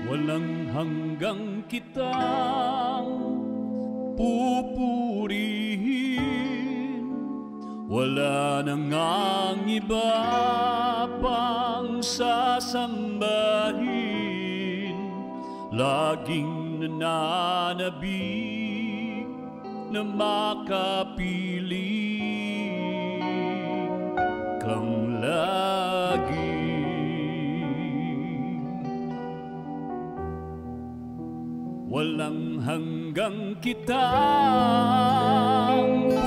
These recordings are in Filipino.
Walang hanggang kitang pupurihin, wala nang ang iba pang sasambahin. Laging nananabik na makapiling kang lagi. Walang hanggang kitang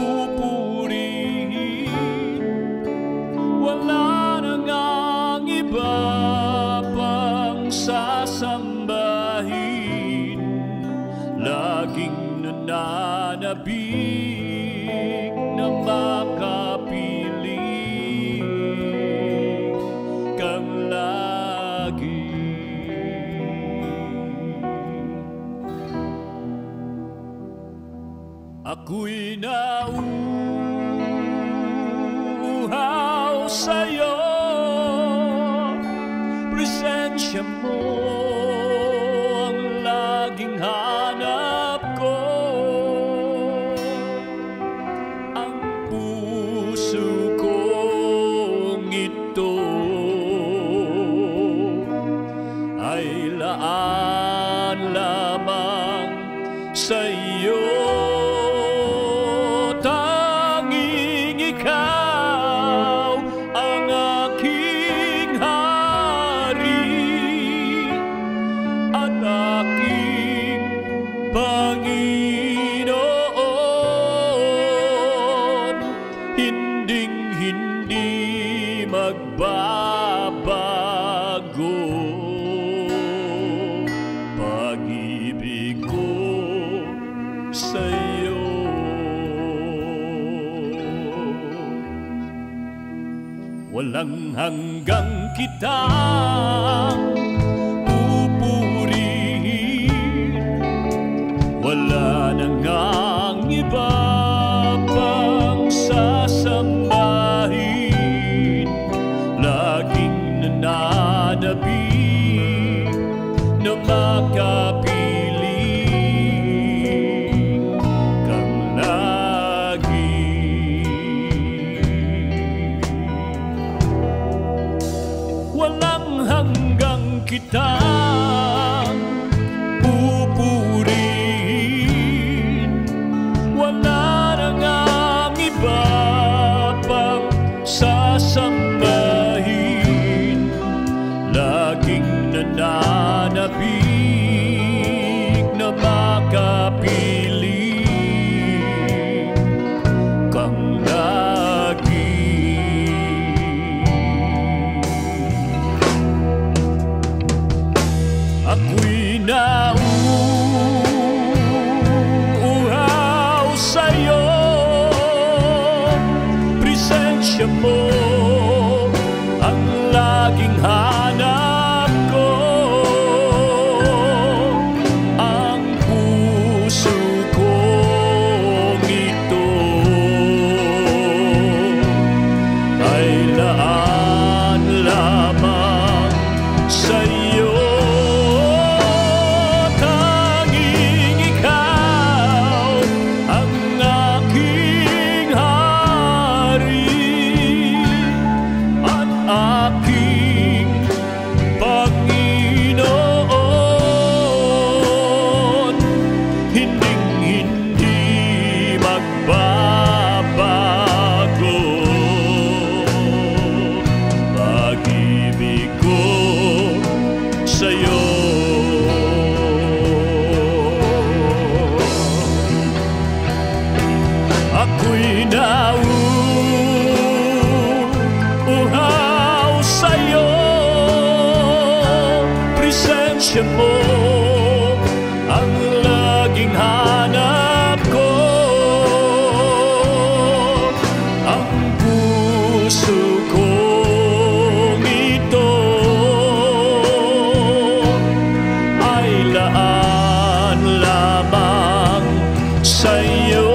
pupurihin, wala nang ang iba pang sasambahin. Laging nananabik na makapiling kang lagi. Ako'y nauuhaw sa'yo, presensya mo ang laging hanap ko. Ang puso kong ito ay laan lamang sa'yo. Tanging ikaw ang aking hari at aking Panginoon. Hinding-hindi magbabago pag-ibig ko sa'yo. Walang hanggang kitang pupurihin, wala na ngang iba pang sasambahin. Laging nananabik na makapiling kang lagi. Walang hanggang kitang pupurihin, wala na ngang iba pang sasambahin. Laging nananabik na makapiling kang lagi. Ako'y nauuhaw sa'yo, presensya mo ang laging hanap ko. Ang puso kong ito ay laan lamang sa'yo. Ako'y nauuhaw sa'yo, presensya mo ang laging hanap ko. Ang puso kong ito ay laan lamang sa'yo.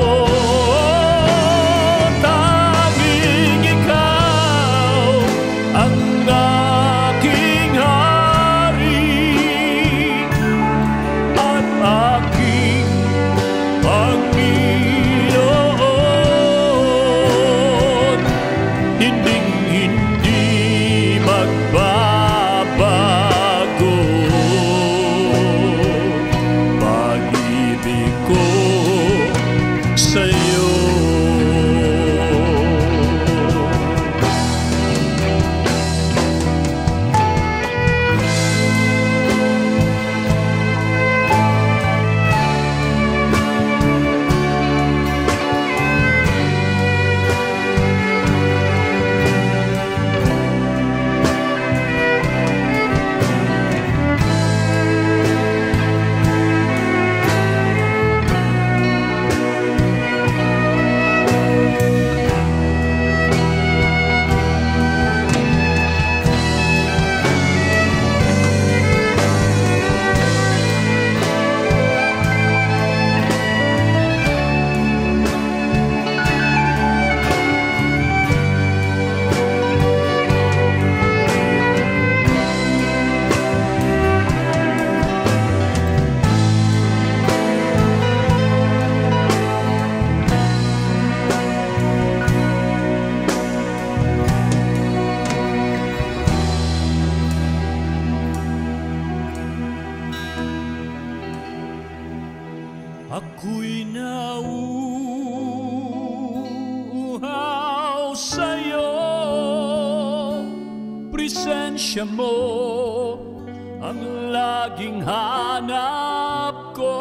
Ako'y nauuhaw sa'yo, presensya mo ang laging hanap ko.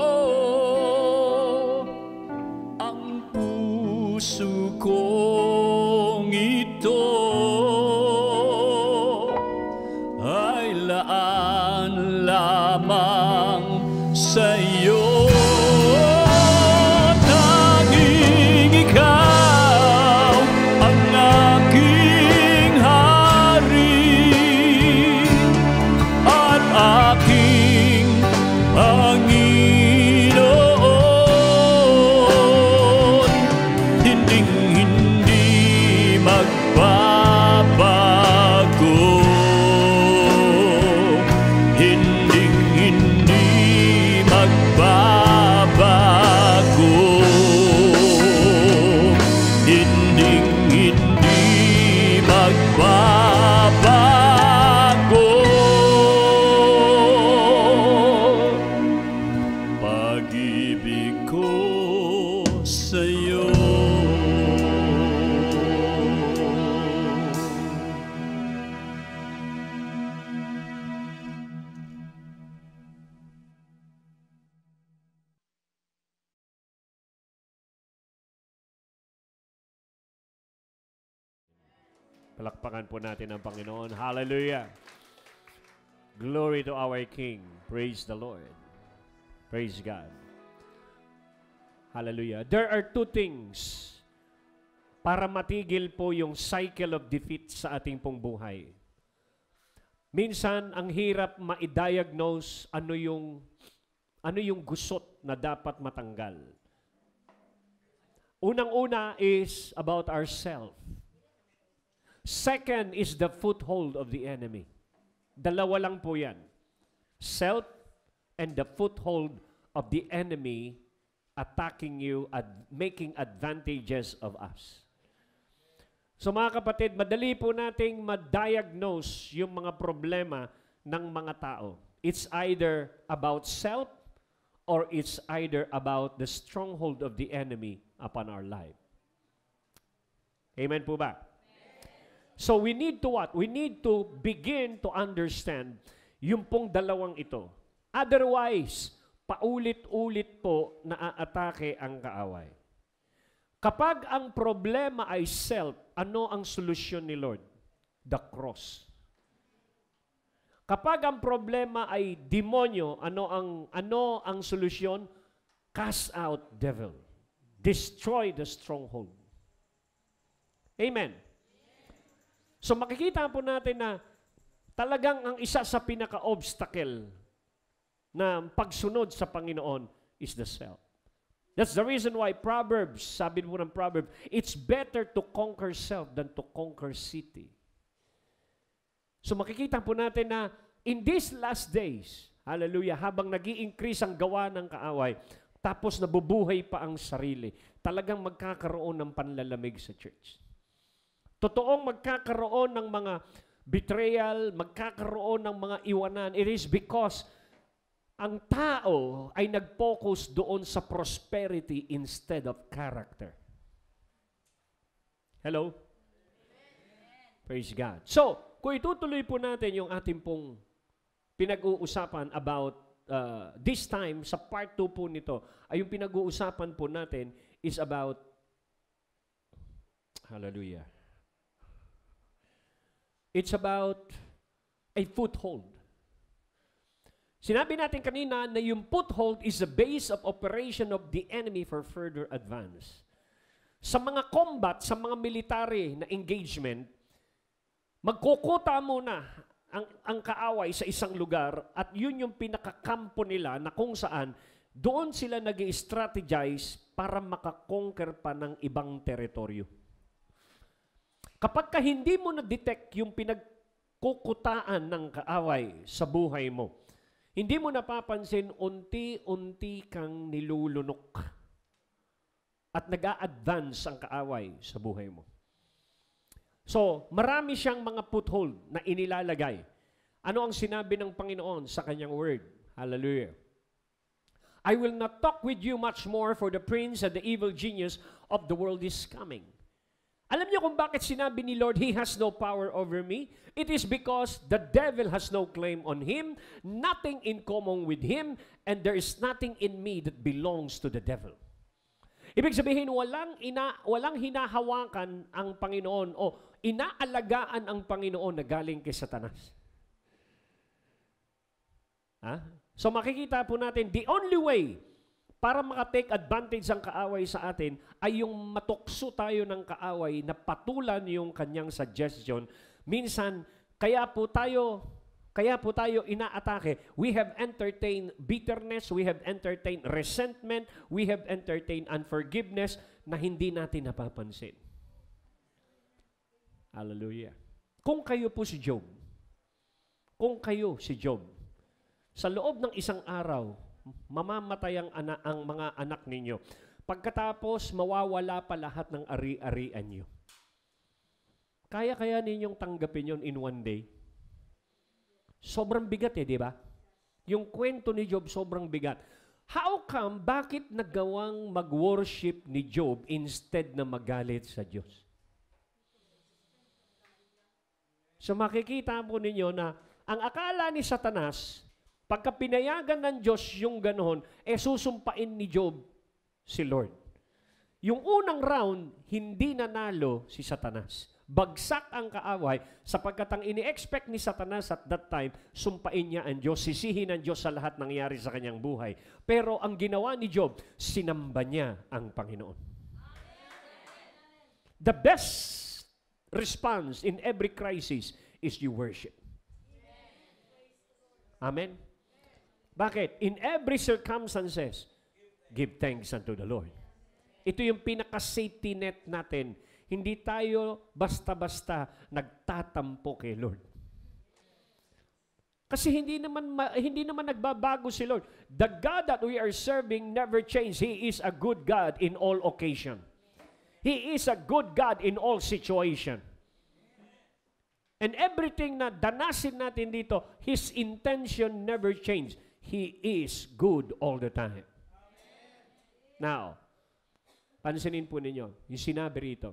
Ang puso kong ito ay laan lamang sa'yo. Palakpakan po natin ang Panginoon. Hallelujah! Glory to our King. Praise the Lord. Praise God. Hallelujah. There are two things para matigil po yung cycle of defeat sa ating pong buhay. Minsan, ang hirap ma-diagnose ano yung gusot na dapat matanggal. Unang-una is about ourselves. Second is the foothold of the enemy. Dalawa lang po yan. Self and the foothold of the enemy attacking you at making advantages of us. So mga kapatid, madali po nating ma-diagnose yung mga problema ng mga tao. It's either about self or it's either about the stronghold of the enemy upon our life. Amen po ba? So we need to what? We need to begin to understand yung pong dalawang ito. Otherwise, paulit-ulit po naaatake ang kaaway. Kapag ang problema ay self, ano ang solusyon ni Lord? The cross. Kapag ang problema ay demonyo, ano ang solusyon? Cast out devil. Destroy the stronghold. Amen. So makikita po natin na talagang ang isa sa pinaka-obstacle na pagsunod sa Panginoon is the self. That's the reason why Proverbs, sabi mo ng Proverbs, it's better to conquer self than to conquer city. So makikita po natin na in these last days, hallelujah, habang nag-i-increase ang gawa ng kaaway, tapos nabubuhay pa ang sarili, talagang magkakaroon ng panlalamig sa church. Totoong magkakaroon ng mga betrayal, magkakaroon ng mga iwanan. It is because ang tao ay nag-focus doon sa prosperity instead of character. Hello? Amen. Praise God. So, kung itutuloy po natin yung ating pong pinag-uusapan about this time, sa part 2 po nito, ay yung pinag-uusapan po natin is about, hallelujah, it's about a foothold. Sinabi natin kanina na yung foothold is the base of operation of the enemy for further advance. Sa mga combat, sa mga military na engagement, magkukuta muna ang kaaway sa isang lugar at yun yung pinakakampo nila na kung saan doon sila nag-i-strategize para makakonquer pa ng ibang teritoryo. Kapag ka hindi mo na-detect yung pinagkukutaan ng kaaway sa buhay mo, hindi mo napapansin, unti-unti kang nilulunok at nag-a-advance ang kaaway sa buhay mo. So, marami siyang mga foothold na inilalagay. Ano ang sinabi ng Panginoon sa kanyang word? Hallelujah. I will not talk with you much more, for the prince and the evil genius of the world is coming. Alam niyo kung bakit sinabi ni Lord, He has no power over me? It is because the devil has no claim on Him, nothing in common with Him, and there is nothing in me that belongs to the devil. Ibig sabihin, walang hinahawakan ang Panginoon o inaalagaan ang Panginoon na galing kay Satanas. So makikita po natin, the only way para makatake advantage ang kaaway sa atin ay yung matukso tayo ng kaaway na patulan yung kanyang suggestion. Minsan, kaya po tayo inaatake. We have entertained bitterness, we have entertained resentment, we have entertained unforgiveness na hindi natin napapansin. Hallelujah. Kung kayo po si Job, sa loob ng isang araw, mamamatay ang mga anak ninyo. Pagkatapos, mawawala pa lahat ng ari-arian nyo. Kaya ninyong tanggapin yon in one day? Sobrang bigat di ba? Yung kwento ni Job, sobrang bigat. How come, bakit nagawang mag-worship ni Job instead na magalit sa Diyos? So makikita po ninyo na ang akala ni Satanas, pagka pinayagan ng Diyos yung ganoon, susumpain ni Job si Lord. Yung unang round, hindi nanalo si Satanas. Bagsak ang kaaway sapagkat ang ini-expect ni Satanas at that time, sumpain niya ang Diyos, sisihin ang Diyos sa lahat nangyari sa kanyang buhay. Pero ang ginawa ni Job, sinamba niya ang Panginoon. The best response in every crisis is you worship. Amen? Bakit? In every circumstances, give thanks unto the Lord. Ito yung pinaka-safety net natin. Hindi tayo basta-basta nagtatampo kay Lord. Kasi hindi naman nagbabago si Lord. The God that we are serving never changes. He is a good God in all occasion. He is a good God in all situation. And everything na danasin natin dito, His intention never changes. He is good all the time. Now, pansinin po ninyo, yung sinabi rito.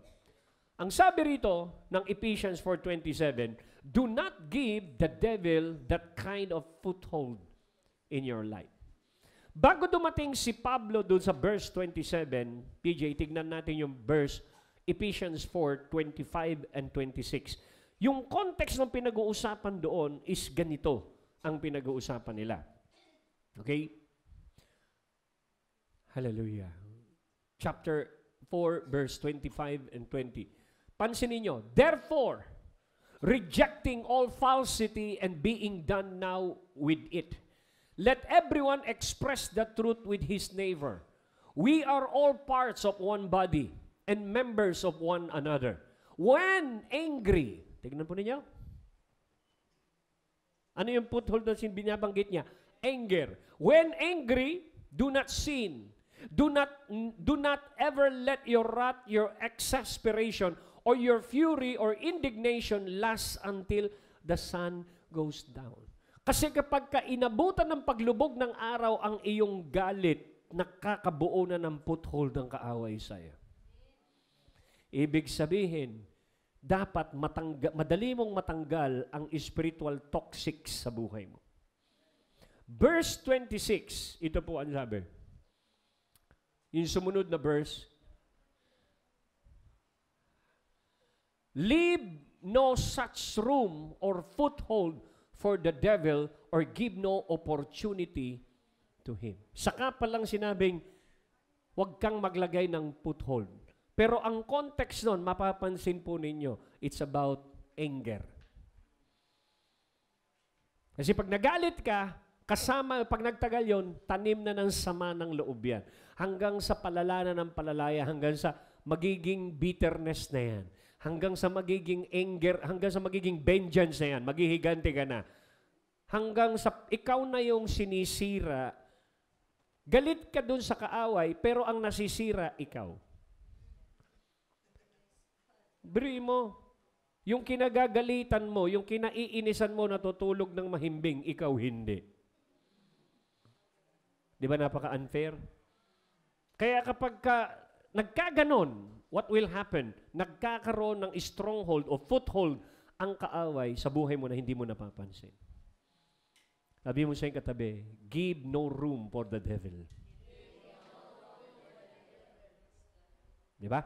Ang sabi rito ng Ephesians 4:27, do not give the devil that kind of foothold in your life. Bago dumating si Pablo doon sa verse 27, PJ, tignan natin yung verse Ephesians 4:25 and 26. Yung context ng pinag-uusapan doon is ganito ang pinag-uusapan nila. Okay? Hallelujah. Chapter 4, verse 25 and 20. Pansinin nyo, therefore, rejecting all falsity and being done now with it, let everyone express the truth with his neighbor. We are all parts of one body and members of one another. When angry, tignan po ninyo. Ano yung foothold na binabanggit niya? Anger. When angry, do not sin. Do not ever let your wrath, your exasperation, or your fury or indignation last until the sun goes down. Kasi kapag inabutan ng paglubog ng araw ang iyong galit, nakakabuo na ng foothold ng kaaway sa'yo. Ibig sabihin, dapat madali mong matanggal ang spiritual toxic sa buhay mo. Verse 26, ito po ang sabi. Yung sumunod na verse, leave no such room or foothold for the devil or give no opportunity to him. Saka pa lang sinabing, huwag kang maglagay ng foothold. Pero ang context nun, mapapansin po ninyo, it's about anger. Kasi pag nagalit ka, kasama, pag nagtagal yon, tanim na ng sama ng loob yan. Hanggang sa palala na ng palalaya, hanggang sa magiging bitterness na yan. Hanggang sa magiging anger, hanggang sa magiging vengeance na yan, maghihiganti ka na. Hanggang sa ikaw na yung sinisira, galit ka dun sa kaaway, pero ang nasisira, ikaw. Biri mo, yung kinagagalitan mo, yung kinaiinisan mo natutulog ng mahimbing, ikaw hindi. Di ba napaka-unfair? Kaya kapag nagkaganon, what will happen? Nagkakaroon ng stronghold o foothold ang kaaway sa buhay mo na hindi mo napapansin. Sabi mo sa iyong katabi, give no room for the devil. Di ba?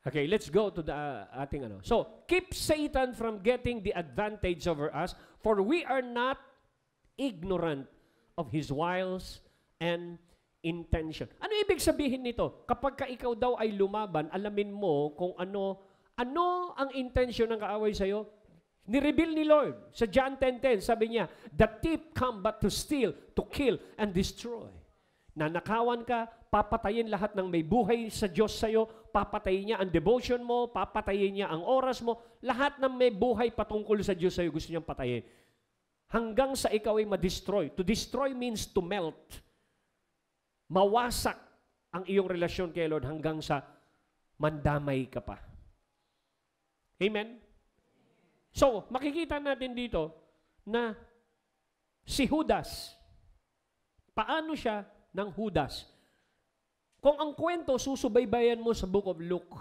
Okay, let's go to the ating ano. So, keep Satan from getting the advantage over us, for we are not ignorant of his wiles and intention. Ano ibig sabihin nito? Kapag ka ikaw daw ay lumaban, alamin mo kung ano ang intention ng kaaway sa'yo. Nireveal ni Lord. Sa John 10:10, sabi niya, the thief come but to steal, to kill, and destroy. Nanakawan ka, papatayin lahat ng may buhay sa Diyos sa'yo, papatayin niya ang devotion mo, papatayin niya ang oras mo, lahat ng may buhay patungkol sa Diyos sa'yo, gusto niyang patayin. Hanggang sa ikaw ay ma-destroy. To destroy means to melt. Mawasak ang iyong relasyon kay Lord hanggang sa mandamay ka pa. Amen? So, makikita natin dito na si Judas, paano siya ng Judas? Kung ang kwento, susubaybayan mo sa Book of Luke,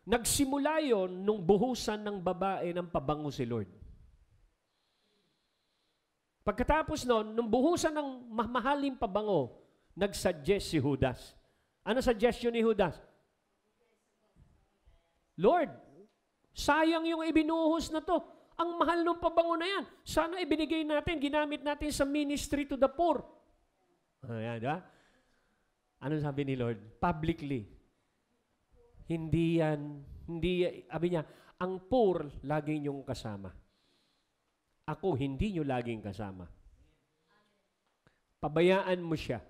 nagsimula yon nung buhusan ng babae ng pabango si Lord. Pagkatapos nun, nung buhusan ng mahaling pabango, nagsuggest si Judas. Ano suggestion ni Judas? Lord, sayang yung ibinuhos na to. Ang mahal ng pabango na yan. Sana ibinigay natin, ginamit natin sa ministry to the poor. Ayan, diba? Ano sabi ni Lord? Publicly. Sabi niya, ang poor, lagi niyong kasama. Ako, hindi niyo laging kasama. Pabayaan mo siya.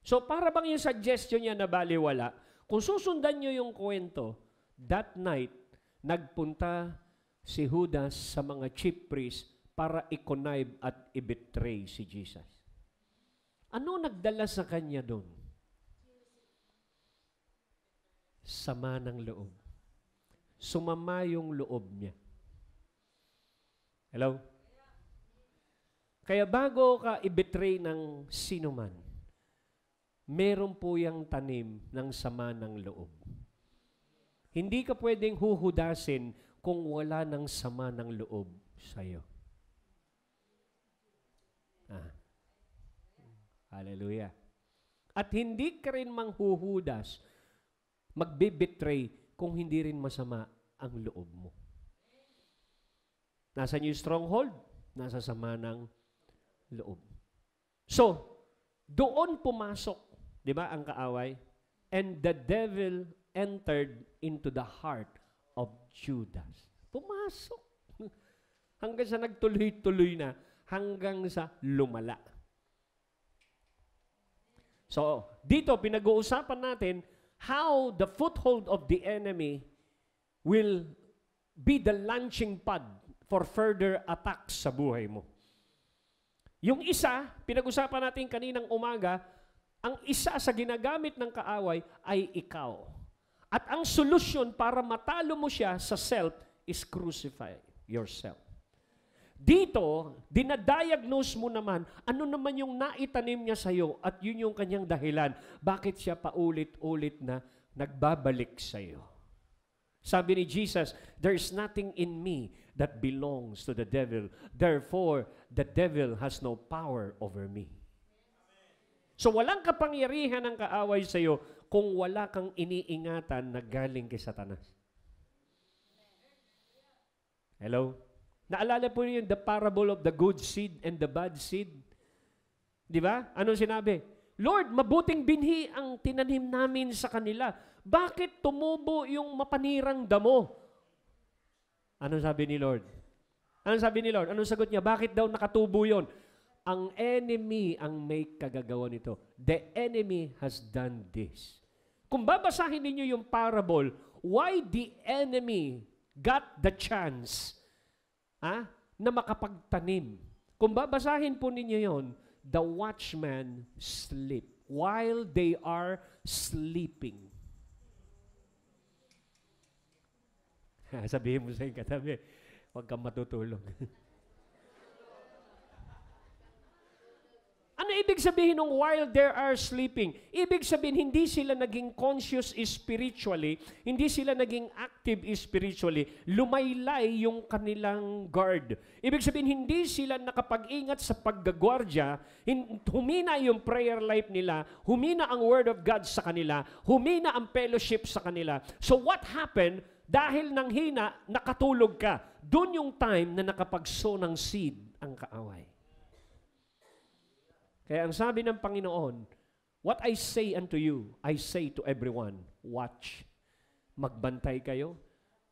So, para bang yung suggestion niya na baliwala, kung susundan niyo yung kwento, that night, nagpunta si Judas sa mga chief priests para i-connive at i-betray si Jesus. Ano nagdala sa kanya doon? Sama ng loob. Sumama yung loob niya. Hello? Kaya bago ka i-betray ng sino man, meron po yung tanim ng sama ng loob. Hindi ka pwedeng huhudasin kung wala ng sama ng loob sa'yo. Hallelujah. At hindi ka rin manghuhudas, magbe-betray kung hindi rin masama ang loob mo. Nasa yung stronghold? Nasa sama ng loob. So, doon pumasok, di ba, ang kaaway? And the devil entered into the heart of Judas. Pumasok. Hanggang sa nagtuloy-tuloy na, hanggang sa lumala. So, dito, pinag-uusapan natin how the foothold of the enemy will be the launching pad for further attacks sa buhay mo. Yung isa, pinag-usapan natin kaninang umaga, ang isa sa ginagamit ng kaaway ay ikaw. At ang solusyon para matalo mo siya sa self is crucify yourself. Dito, dinadiagnose mo naman, ano naman yung naitanim niya sa'yo at yun yung kanyang dahilan. Bakit siya paulit-ulit na nagbabalik sa'yo? Sabi ni Jesus, there is nothing in me that belongs to the devil. Therefore, the devil has no power over me. So walang kapangyarihan ng kaaway sa iyo kung wala kang iniingatan na galing kay Satanas. Hello? Naalala po niyo the parable of the good seed and the bad seed? Di ba? Anong sinabi? Lord, mabuting binhi ang tinanim namin sa kanila. Bakit tumubo yung mapanirang damo? Anong sabi ni Lord? Anong sabi ni Lord? Anong sagot niya? Bakit daw nakatubo yon? Ang enemy ang may kagagawa nito. The enemy has done this. Kung babasahin ninyo yung parable, why the enemy got the chance na makapagtanim? Kung babasahin po ninyo yon, the watchman sleep while they are sleeping. Sabihin mo sa yung katabi, huwag kang matutulog. ibig sabihin ng while they are sleeping? Ibig sabihin, hindi sila naging conscious spiritually, hindi sila naging active spiritually, lumaylay yung kanilang guard. Ibig sabihin, hindi sila nakapag-ingat sa paggagwardya, humina yung prayer life nila, humina ang Word of God sa kanila, humina ang fellowship sa kanila. So what happened? Dahil nang hina, nakatulog ka. Doon yung time na nakapagso ng seed ang kaaway. Kaya ang sabi ng Panginoon, what I say unto you, I say to everyone, watch. Magbantay kayo,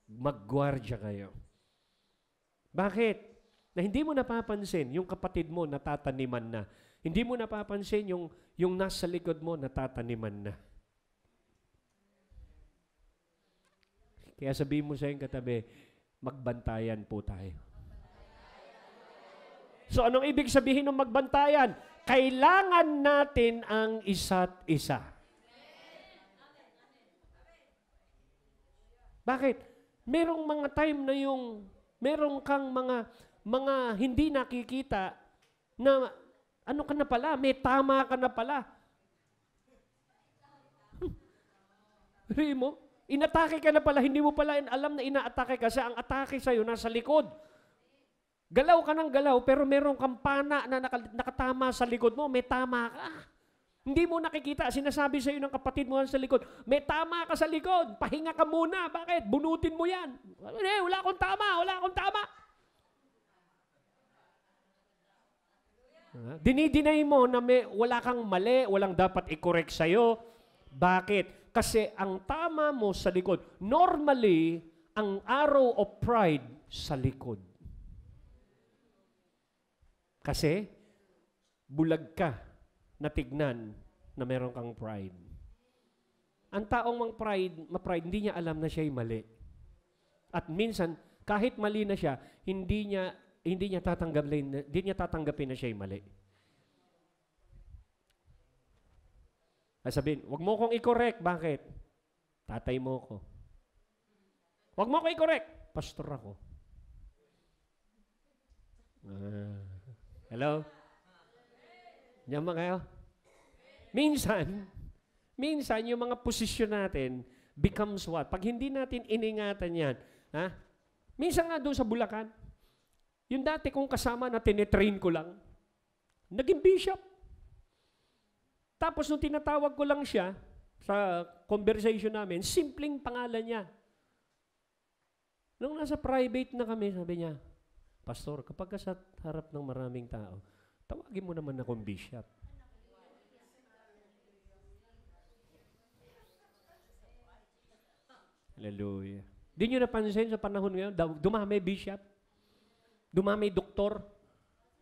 maggwardya kayo. Bakit? Na hindi mo napapansin yung kapatid mo natataniman na. Hindi mo napapansin yung nasa likod mo natataniman na. Kaya sabihin mo sa iyong katabi, magbantayan po tayo. So anong ibig sabihin ng magbantayan? Kailangan natin ang isa't isa. Bakit? Merong mga time na merong kang mga hindi nakikita na ano ka na pala, may tama ka na pala. Rin mo? Inatake ka na pala, hindi mo pala alam na inaatake ka kasi ang atake sa'yo nasa likod. Galaw ka ng galaw, pero meron kang pana na nakatama sa likod mo, may tama ka. Hindi mo nakikita, sinasabi sa'yo ng kapatid mo sa likod, may tama ka sa likod, pahinga ka muna. Bakit? Bunutin mo yan. Wala akong tama, wala akong tama. Dinidinay mo na wala kang mali, walang dapat i-correct sa'yo. Bakit? Kasi ang tama mo sa likod, normally, ang arrow of pride sa likod. Kasi, bulag ka na tignan na meron kang pride. Ang taong ma-pride, hindi niya alam na siya'y mali. At minsan, kahit mali na siya, hindi niya tatanggapin na siya'y mali. Sabihin, wag mo kong i-correct. Bakit? Tatay mo ko. Wag mo ko i-correct. Pastor ako. Hello? Diyan ba kayo? Minsan, yung mga posisyon natin becomes what? Pag hindi natin iningatan yan, minsan nga doon sa Bulacan, yung dati kong kasama na tinetrain ko lang, naging bishop. Tapos nung tinatawag ko lang siya sa conversation namin, simpleng pangalan niya. Nung nasa private na kami, sabi niya, Pastor, kapag sa harap ng maraming tao, tawagin mo naman akong bishop. Hallelujah. Di nyo napansin sa panahon ngayon, dumami bishop, dumami doktor.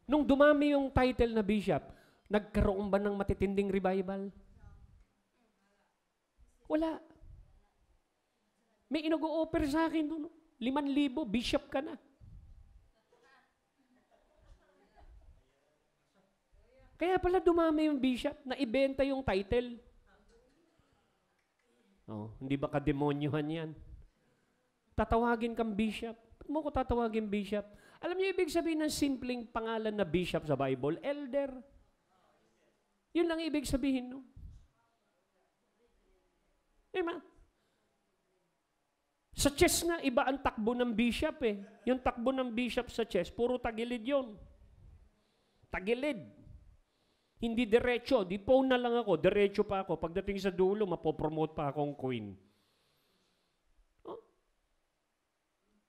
Nung dumami yung title na bishop, nagkaroon ba ng matitinding revival? Wala. May inag-o-offer sa akin doon. 5,000, bishop ka na. Kaya pala dumami yung bishop na ibenta yung title. Hindi ba kademonyohan yan? Tatawagin kang bishop. Ba't mo ko tatawagin bishop? Alam niyo ibig sabihin ng simpleng pangalan na bishop sa Bible? Elder. Yun lang ibig sabihin, no? Diba? Sa chess nga, iba ang takbo ng bishop eh. Yung takbo ng bishop sa chess, puro tagilid yun. Tagilid. Hindi diretso. Di pawn na lang ako. Diretso pa ako. Pagdating sa dulo, mapopromote pa akong queen. Oh.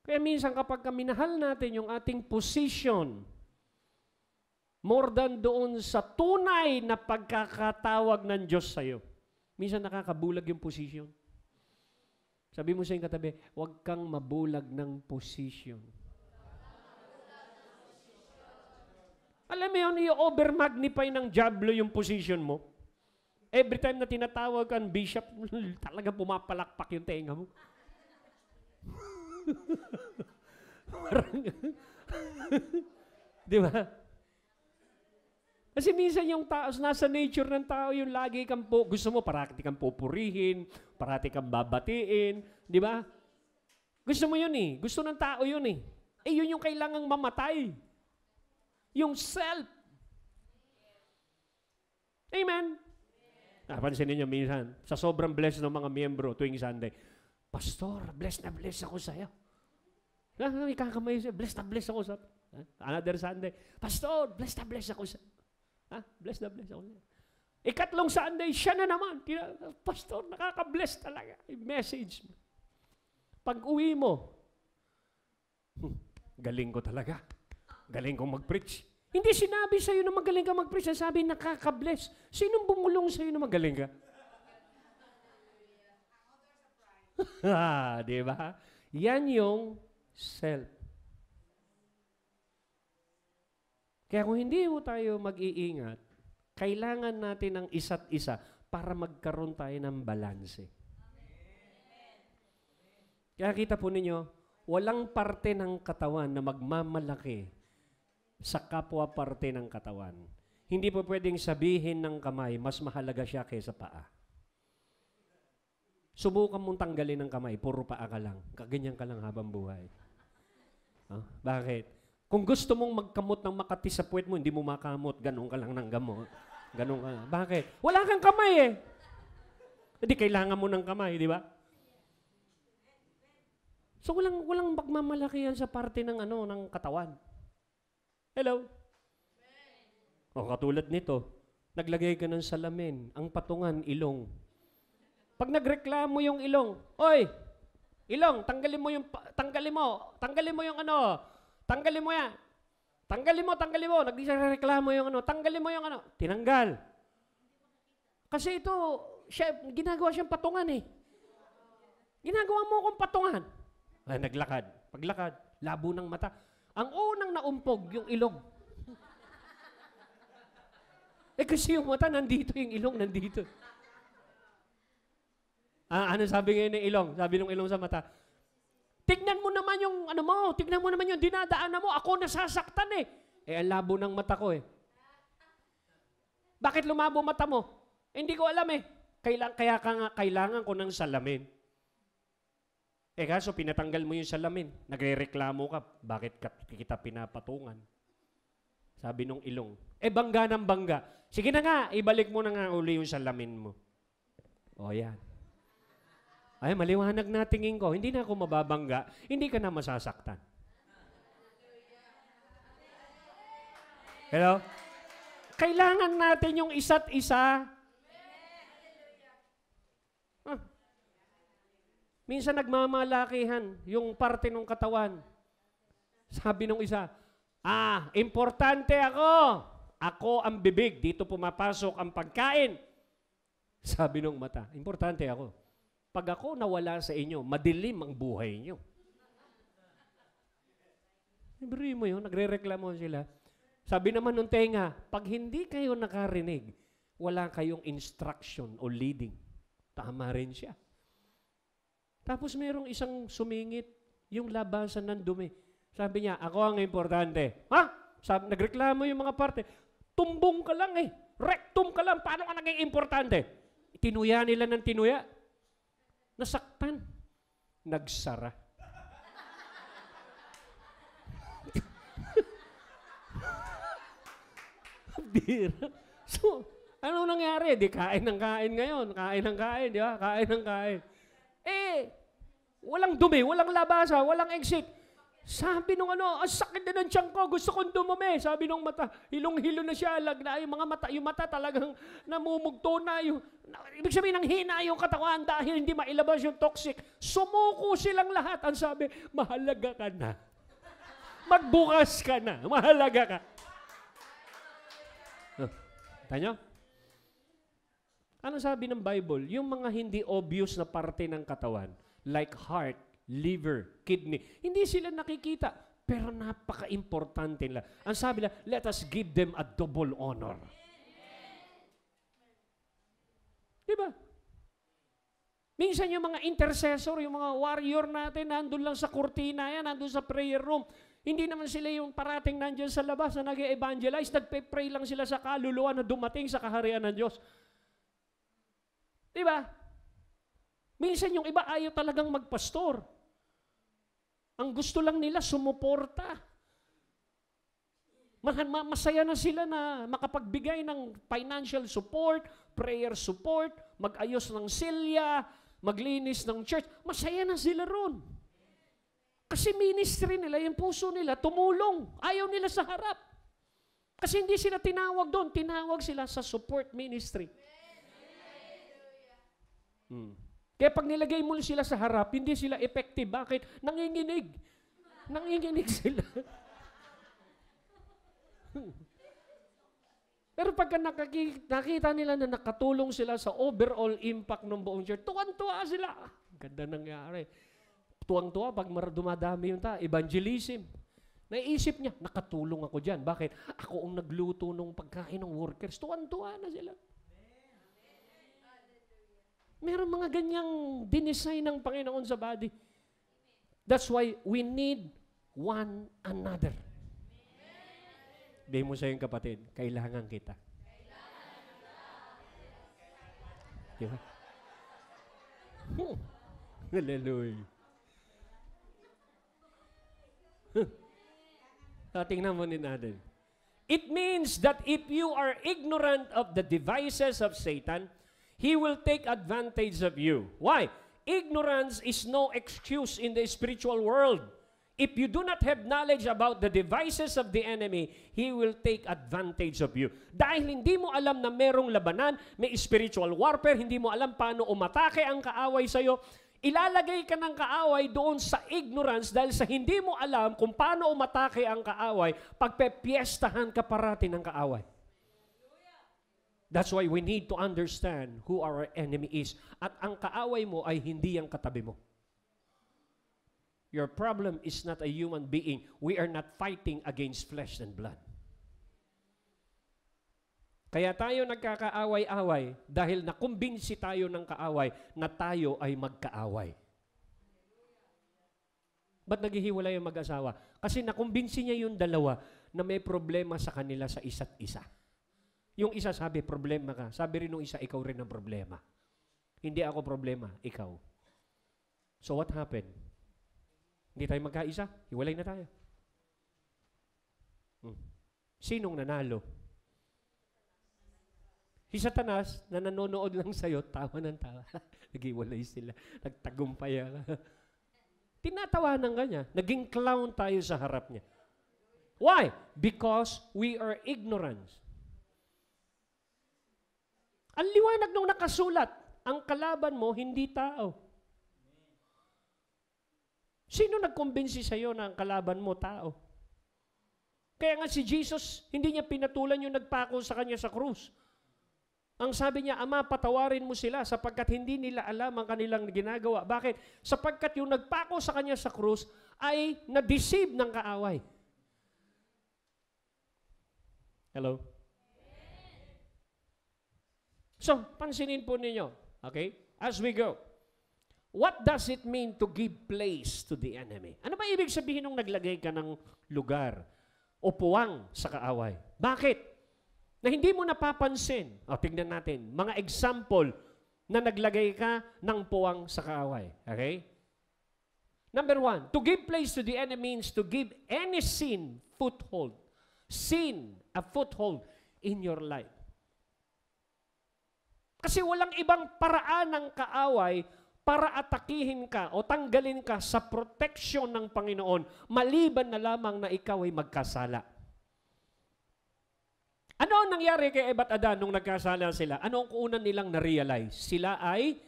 Kaya minsan kapag minahal natin yung ating position, more than doon sa tunay na pagkakatawag ng Diyos sa'yo, minsan nakakabulag yung position. Sabi mo sa iyong katabi, huwag kang mabulag ng position. Alam mo yun, i-over-magnify ng diablo yung position mo. Every time na tinatawag kang bishop, talaga pumapalakpak yung tenga mo. Di ba? Kasi minsan yung tao, nasa nature ng tao, yung lagi kang gusto mo, parati kang pupurihin, parati kang babatiin, di ba? Gusto mo yun eh. Gusto ng tao yun eh. Yun yung kailangang mamatay. Yung self. Amen? Napansin ninyo minsan, sa sobrang blessed ng mga miyembro tuwing Sunday, Pastor, blessed na blessed ako sa'yo. May kakamay siya, blessed na blessed ako sa... Another Sunday, Pastor, blessed na blessed ako sa'yo. Blessed na blessed ako sa'yo. Ikatlong Sunday, siya na naman. Pastor, nakaka-bless talaga. I-message mo. Pag uwi mo, galing ko talaga. Galing kong mag-preach. Hindi sinabi sa'yo na magaling ka mag-preach. Sabi, nakaka-bless. Sinong bumulong sa'yo na magaling ka? Di ba? Yan yung self. Kaya kung hindi ho tayo mag-iingat, kailangan natin ng isa't isa para magkaroon tayo ng balanse. Kaya kita po ninyo, walang parte ng katawan na magmamalaki sa kapwa parte ng katawan. Hindi po pwedeng sabihin ng kamay, mas mahalaga siya kaysa paa. Subukan mong tanggalin ng kamay, puro paa ka lang. Kaganyan ka lang habang buhay. Bakit? Kung gusto mong magkamot ng Makati sa puwet mo, hindi mo makamot, ganun ka lang ng gamot. Ganun ka lang. Bakit? Wala kang kamay eh. Hindi kailangan mo ng kamay, di ba? So walang magmamalaki yan sa parte ng ng katawan. Hello? O katulad nito, naglagay ka ng salamin, ang patungan, ilong. Pag nagreklamo yung ilong, oy, ilong, tanggalin mo yung yan. Tanggalin mo. Nagreklamo yung tanggalin mo yung tinanggal. Kasi ito, ginagawa siyang patungan eh. Ginagawa mo akong patungan. Ay, naglakad. Paglakad, labo ng mata. Ang unang naumpog, yung ilong. Kasi yung mata, nandito yung ilong, nandito. Ano sabi ngayon ng ilong? Sabi ng ilong sa mata, tignan mo naman yung tignan mo naman yung dinadaanan mo, ako nasasaktan eh. Ang labo ng mata ko eh. Bakit lumabo mata mo? Hindi ko alam eh. Kailangan ko ng salamin. Kaso pinatanggal mo yung salamin. Nagrereklamo ka. Bakit kita pinapatungan? Sabi nung ilong. Bangga ng bangga. Sige na nga, ibalik mo na nga uli yung salamin mo. Yan. Ay, maliwanag na tingin ko. Hindi na ako mababangga. Hindi ka na masasaktan. Hello? Kailangan natin yung isa't isa. Minsan nagmamalakihan yung parte ng katawan. Sabi nung isa, importante ako. Ako ang bibig. Dito pumapasok ang pagkain. Sabi nung mata, importante ako. Pag ako nawala sa inyo, madilim ang buhay nyo. Ibig mo yun, nagre-reklamo sila. Sabi naman nung tenga, pag hindi kayo nakarinig, wala kayong instruction o leading. Tama rin siya. Tapos mayroong isang sumingit, yung labasan ng dumi. Sabi niya, ako ang importante. Sabi, nagreklamo yung mga parte. Tumbong ka lang eh. Rectum ka lang. Paano ka naging importante? Tinuya nila ng tinuya. Nasaktan. Nagsara. Bira. So, ano nangyari? Di kain ng kain ngayon. Kain ng kain, di ba? Kain ng kain. Walang dumi, walang labasa, walang exit. Sabi nung ang sakit na ng tiyan ko, gusto kong dumumi. Sabi nung mata, hilong-hilo na siya, lagna, yung mata talagang namumugto na. Ibig sabihin, ng hina yung katawan dahil hindi mailabas yung toxic. Sumuko silang lahat. Ang sabi, mahalaga ka na. Magbukas ka na. Mahalaga ka. Tanyo? Ano sabi ng Bible? Yung mga hindi obvious na parte ng katawan, like heart, liver, kidney, hindi sila nakikita, pero napaka-importante nila. Ang sabi nila, let us give them a double honor. Diba? Minsan yung mga intercessor, yung mga warrior natin, nandun lang sa kurtina yan, nandun sa prayer room. Hindi naman sila yung parating nandyan sa labas na nag-evangelize, nagpe-pray lang sila sa kaluluwa na dumating sa kaharian ng Diyos. Diba? Minsan yung iba ayaw talagang magpastor. Ang gusto lang nila sumuporta. Masaya na sila na makapagbigay ng financial support, prayer support, mag-ayos ng silya, maglinis ng church. Masaya na sila ron. Kasi ministry nila, yung puso nila, tumulong. Ayaw nila sa harap. Kasi hindi sila tinawag doon. Tinawag sila sa support ministry. Kaya pag nilagay mo sila sa harap, hindi sila effective. Bakit? Nanginginig. Nanginginig sila. Pero pagka nakita nila na nakatulong sila sa overall impact ng buong church, tuwan-tuwa sila. Ganda nangyari. Tuwang-tuwa pag dumadami yung evangelism. Naisip niya, nakatulong ako dyan. Bakit? Ako ang nagluto ng pagkain ng workers. Tuwan-tuwa na sila. Meron mga ganyang dinesign ng Panginoon sa body. That's why we need one another. Sabihin mo sa iyong kapatid, kailangan kita. Diba? Hallelujah. Tingnan mo natin. It means that if you are ignorant of the devices of Satan, he will take advantage of you. Why? Ignorance is no excuse in the spiritual world. If you do not have knowledge about the devices of the enemy, he will take advantage of you. Dahil hindi mo alam na merong labanan, may spiritual warfare, hindi mo alam paano umatake ang kaaway sa'yo, ilalagay ka ng kaaway doon sa ignorance dahil sa hindi mo alam kung paano umatake ang kaaway, pagpepiestahan ka parati ng kaaway. That's why we need to understand who our enemy is. At ang kaaway mo ay hindi ang katabi mo. Your problem is not a human being. We are not fighting against flesh and blood. Kaya tayo nagkakaaway-away dahil nakumbinsi tayo ng kaaway na tayo ay magkaaway. Ba't naghihiwalay yung mag-asawa? Kasi nakumbinsi niya yung dalawa na may problema sa kanila sa isa't isa. Yung isa sabi, problema ka. Sabi rin nung isa, ikaw rin ang problema. Hindi ako problema, ikaw. So what happened? Hindi tayo magkaisa, hiwalay na tayo. Sinong nanalo? Si Satanas na nanonood lang sa'yo, tawa ng tawa. Naghiwalay sila. Nagtagumpay. Tinatawanan ka niya. Naging clown tayo sa harap niya. Why? Because we are ignorant. Ang liwanag nung nakasulat, ang kalaban mo, hindi tao. Sino nagkumbinsi sa'yo na ang kalaban mo, tao? Kaya nga si Jesus, hindi niya pinatulan yung nagpako sa kanya sa krus. Ang sabi niya, Ama, patawarin mo sila sapagkat hindi nila alam ang kanilang ginagawa. Bakit? Sapagkat yung nagpako sa kanya sa krus ay na-deceive ng kaaway. Hello? So, pansinin po ninyo. Okay? As we go. What does it mean to give place to the enemy? Ano ba ibig sabihin nung naglagay ka ng lugar o puwang sa kaaway? Bakit? Na hindi mo napapansin. O, tingnan natin. Mga example na naglagay ka ng puwang sa kaaway. Okay? Number 1, to give place to the enemy means to give any sin foothold. Sin, a foothold in your life. Kasi walang ibang paraan ng kaaway para atakihin ka o tanggalin ka sa protection ng Panginoon, maliban na lamang na ikaw ay magkasala. Ano ang nangyari kay Eva at Adan nung nagkasala sila? Ano ang unang nilang na-realize? Sila ay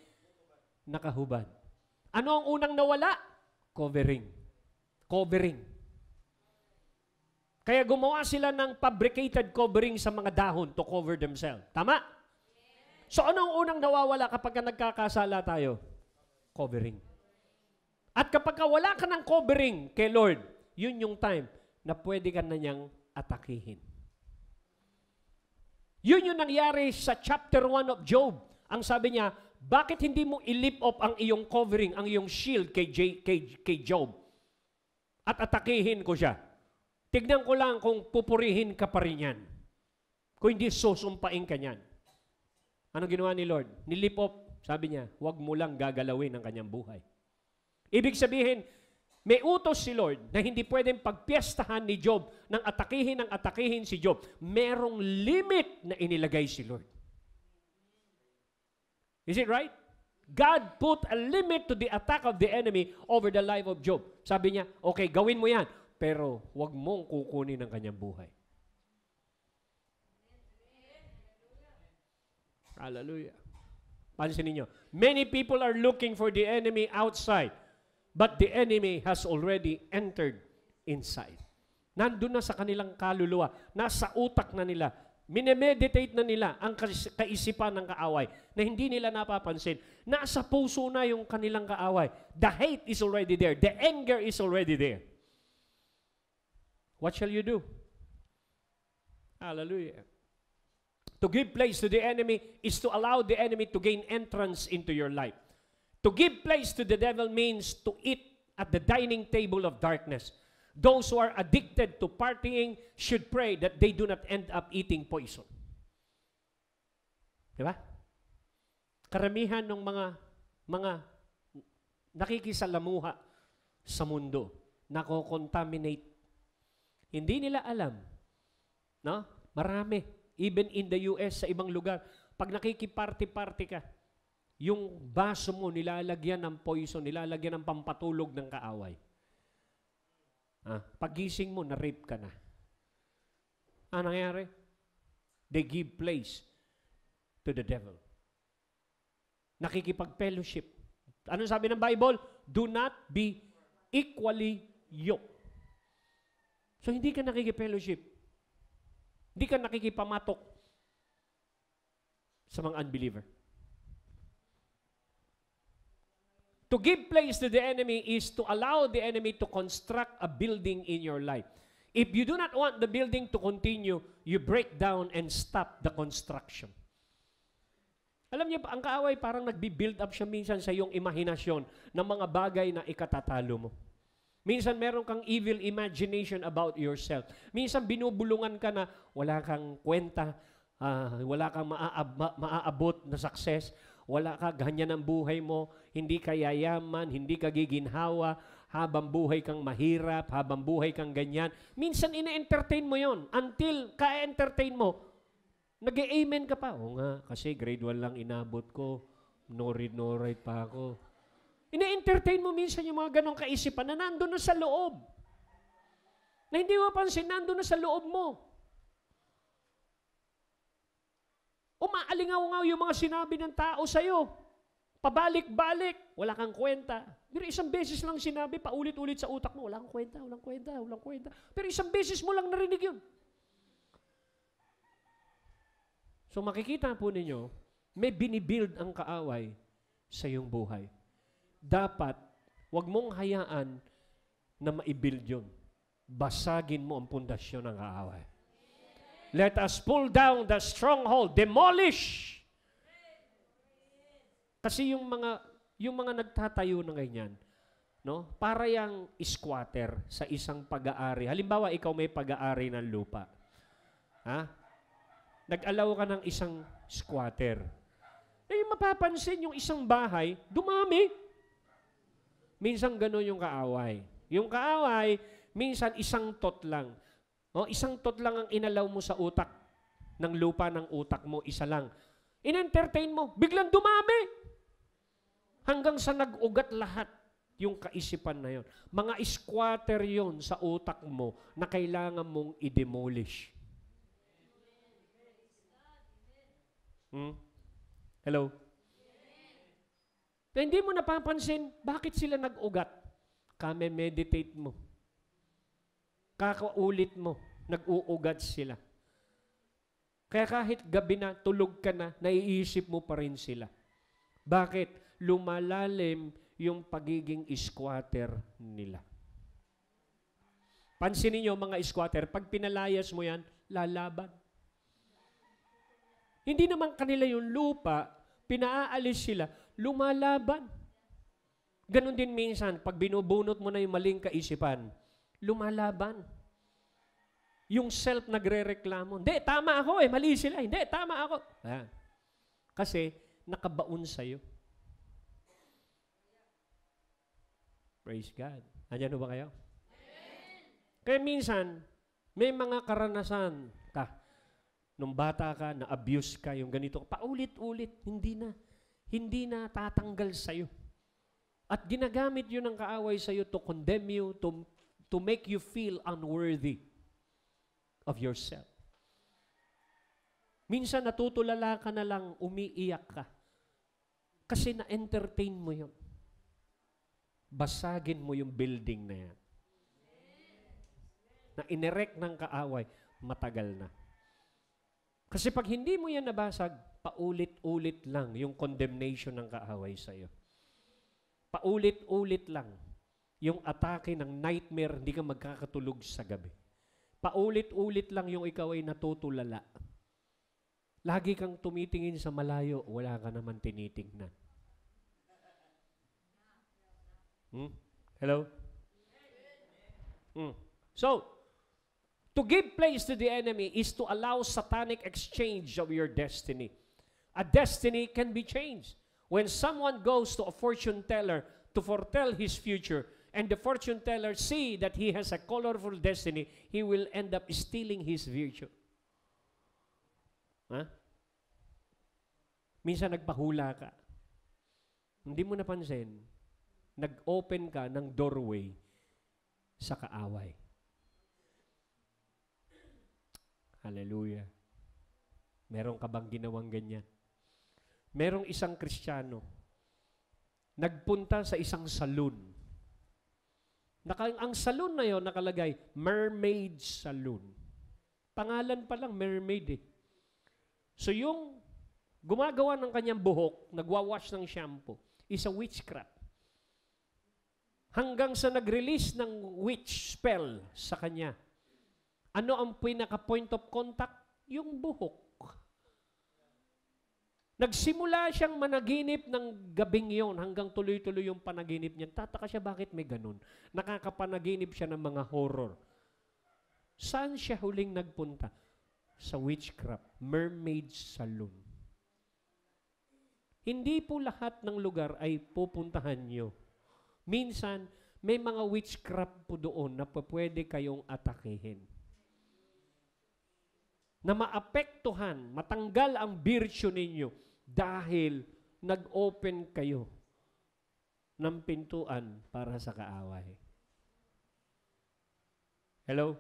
nakahubad. Ano ang unang nawala? Covering. Covering. Kaya gumawa sila ng fabricated covering sa mga dahon to cover themselves. Tama? So ano ang unang nawawala kapag nagkakasala tayo? Covering. At kapag wala ka ng covering kay Lord, yun yung time na pwede ka na niyang atakihin. Yun yung nangyari sa chapter 1 of Job. Ang sabi niya, bakit hindi mo i-lift up ang iyong covering, ang iyong shield kay Job? At atakihin ko siya. Tignan ko lang kung pupurihin ka pa rin yan. Kung hindi, susumpain ka niyan. Ano ginawa ni Lord? Ni-lift up. Sabi niya, huwag mo lang gagalawin ang kanyang buhay. Ibig sabihin, May utos si Lord na hindi pwedeng pagpiestahan ni Job ng atakihin si Job. Merong limit na inilagay si Lord. Is it right? God put a limit to the attack of the enemy over the life of Job. Sabi niya, okay, gawin mo yan, pero huwag mong kukunin ang kanyang buhay. Hallelujah. Pansinin niyo, many people are looking for the enemy outside, but the enemy has already entered inside. Nandun na sa kanilang kaluluwa, nasa utak na nila, minemeditate na nila ang kaisipan ng kaaway na hindi nila napapansin. Nasa puso na yung kanilang kaaway. The hate is already there. The anger is already there. What shall you do? Hallelujah. To give place to the enemy is to allow the enemy to gain entrance into your life. To give place to the devil means to eat at the dining table of darkness. Those who are addicted to partying should pray that they do not end up eating poison. Diba? Karamihan ng mga nakikisalamuha sa mundo, nako-contaminate. Hindi nila alam. No? Marami. Even in the US, sa ibang lugar, pag nakikiparty-party ka, yung baso mo nilalagyan ng poison, nilalagyan ng pampatulog ng kaaway. Pagising mo, na-rape ka na. Ano nangyari? They give place to the devil. Nakikipag-fellowship. Ano sabi ng Bible? Do not be equally yoked. So, hindi ka nakikipag-fellowship. Hindi ka nakikipamatok sa mga unbeliever. To give place to the enemy is to allow the enemy to construct a building in your life. If you do not want the building to continue, you break down and stop the construction. Alam niyo, ang kaaway parang nagbi-build up siya minsan sa iyong imahinasyon ng mga bagay na ikatatalo mo. Minsan meron kang evil imagination about yourself. Minsan binubulungan ka na wala kang kwenta, wala kang maaabot na success, wala ka, ganyan ang buhay mo, hindi ka yayaman, hindi ka giginhawa, habang buhay kang mahirap, habang buhay kang ganyan. Minsan ina-entertain mo yon until ka-entertain mo, nag-amen ka pa. O nga, kasi grade 1 lang inabot ko, no read pa ako. Ina-entertain mo minsan yung mga ganong kaisipan na nandun na sa loob. Na hindi mo pansin, nandun na sa loob mo. Umaalingaw-ngaw yung mga sinabi ng tao sa'yo. Pabalik-balik, wala kang kwenta. Pero isang beses lang sinabi, paulit-ulit sa utak mo, wala kang kwenta, walang kwenta, walang kwenta. Pero isang beses mo lang narinig yun. So makikita po ninyo, may binibuild ang kaaway sa iyong buhay. Dapat, wag mong hayaan na maibuild yun. Basagin mo ang pundasyon ng kaaway. Let us pull down the stronghold, demolish. Kasi yung mga nagtatayo ng ganyan, no? Para yang squatter sa isang pag-aari. Halimbawa, ikaw may pag-aari ng lupa. Ha? Nag-allow ka ng isang squatter. Eh, mapapansin yung isang bahay, dumami. Minsan gano'n yung kaaway. Yung kaaway, minsan isang tot lang. O, isang tot lang ang inalaw mo sa utak ng lupa ng utak mo, isa lang. In-entertain mo, biglang dumami. Hanggang sa nag-ugat lahat yung kaisipan na yon. Mga squatter yon sa utak mo na kailangan mong i-demolish. Hello? Na hindi mo napapansin, bakit sila nag-ugat? Kame-meditate mo. Kakaulit mo, nag-uugat sila. Kaya kahit gabi na, tulog ka na, naiisip mo pa rin sila. Bakit? Lumalalim yung pagiging squatter nila. Pansinin niyo mga squatter, pag pinalayas mo yan, lalaban. Hindi naman kanila yung lupa, pinaalis sila, lumalaban. Ganon din minsan, pag binubunot mo na yung maling kaisipan, lumalaban. Yung self nagre-reklamo. Hindi, tama ako eh. Mali sila. Hindi, tama ako. Kasi nakabaon sa'yo. Praise God. Andiyan ba kayo? Kaya minsan, may mga karanasan ka. Nung bata ka, na-abuse ka, yung ganito, paulit-ulit, hindi na tatanggal sa'yo. At ginagamit yun ng kaaway sa'yo to condemn you, to make you feel unworthy of yourself. Minsan natutulala ka na lang, umiiyak ka. Kasi na-entertain mo yun. Basagin mo yung building na yan. Na inerect ng kaaway, matagal na. Kasi pag hindi mo yan nabasag, paulit-ulit lang yung condemnation ng kaaway sa'yo. Paulit-ulit lang yung atake ng nightmare, hindi ka magkakatulog sa gabi. Paulit-ulit lang yung ikaw ay natutulala. Lagi kang tumitingin sa malayo, wala ka naman tinitingnan. Hello? So, to give place to the enemy is to allow satanic exchange of your destiny. A destiny can be changed. When someone goes to a fortune teller to foretell his future, and the fortune teller see that he has a colorful destiny, he will end up stealing his virtue. Minsan nagpahula ka. Hindi mo napansin, nag-open ka ng doorway sa kaaway. Hallelujah. Meron ka bang ginawang ganyan? Merong isang Kristiyano, nagpunta sa isang saloon. Ang saloon na yon nakalagay, Mermaid Saloon. Pangalan pa lang, mermaid eh. So yung gumagawa ng kanyang buhok, nagwawash ng shampoo, is a witchcraft. Hanggang sa nag-release ng witch spell sa kanya. Ano ang pinaka-point of contact? Yung buhok. Nagsimula siyang managinip ng gabing yon hanggang tuloy-tuloy yung panaginip niya. Tataka siya bakit may ganun. Nakakapanaginip siya ng mga horror. Saan siya huling nagpunta? Sa witchcraft, Mermaid Saloon. Hindi po lahat ng lugar ay pupuntahan nyo. Minsan, may mga witchcraft po doon na pwede kayong atakihin. Na maapektuhan, matanggal ang virtue ninyo dahil nag-open kayo ng pintuan para sa kaaway. Hello?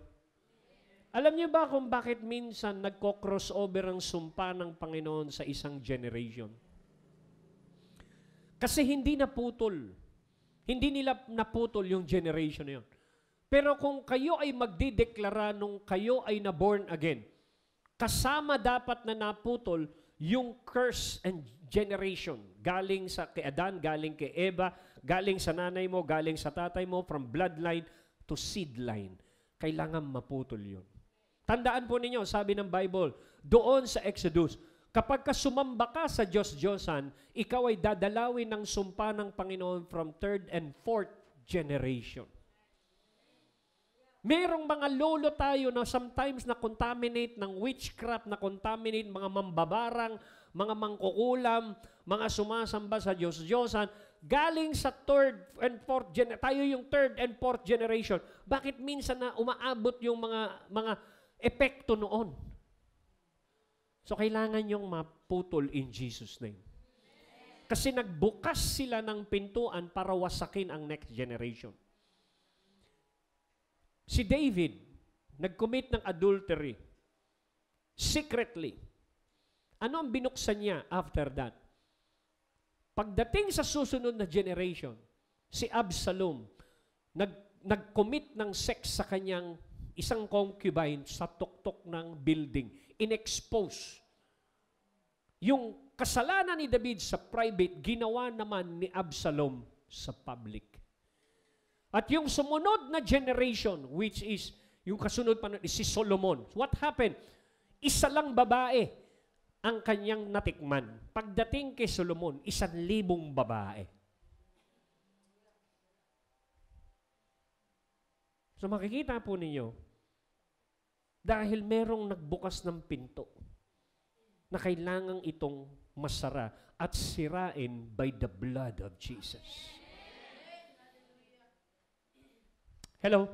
Alam niyo ba kung bakit minsan nagko-crossover ang sumpa ng Panginoon sa isang generation? Kasi hindi naputol. Hindi nila naputol yung generation na yun. Pero kung kayo ay magdideklara nung kayo ay na-born again, kasama dapat na naputol yung curse and generation. Galing kay Adan, galing kay Eva, galing sa nanay mo, galing sa tatay mo, from bloodline to seed line. Kailangan maputol yun. Tandaan po ninyo, sabi ng Bible, doon sa Exodus, kapag sumamba ka sa Diyos-Diyosan, ikaw ay dadalawin ng sumpa ng Panginoon from third and fourth generation. Merong mga lolo tayo na sometimes na-contaminate ng witchcraft, na-contaminate mga mambabarang, mga mangkukulam, mga sumasamba sa Diyos-Diyosan, galing sa third and fourth generation. Tayo yung third and fourth generation. Bakit minsan na umaabot yung mga epekto noon? So, kailangan yung maputol in Jesus' name. Kasi nagbukas sila ng pintuan para wasakin ang next generation. Si David, nag-commit ng adultery. Secretly. Ano ang binuksan niya after that? Pagdating sa susunod na generation, si Absalom, nag-commit ng sex sa kanyang isang concubine sa tuktok ng building. In-expose. Yung kasalanan ni David sa private, ginawa naman ni Absalom sa public. At yung sumunod na generation, which is, yung kasunod pa is si Solomon. What happened? Isa lang babae ang kanyang natikman. Pagdating kay Solomon, 1,000 babae. So makikita po ninyo, dahil merong nagbukas ng pinto na kailangan itong masara at sirain by the blood of Jesus. Hello?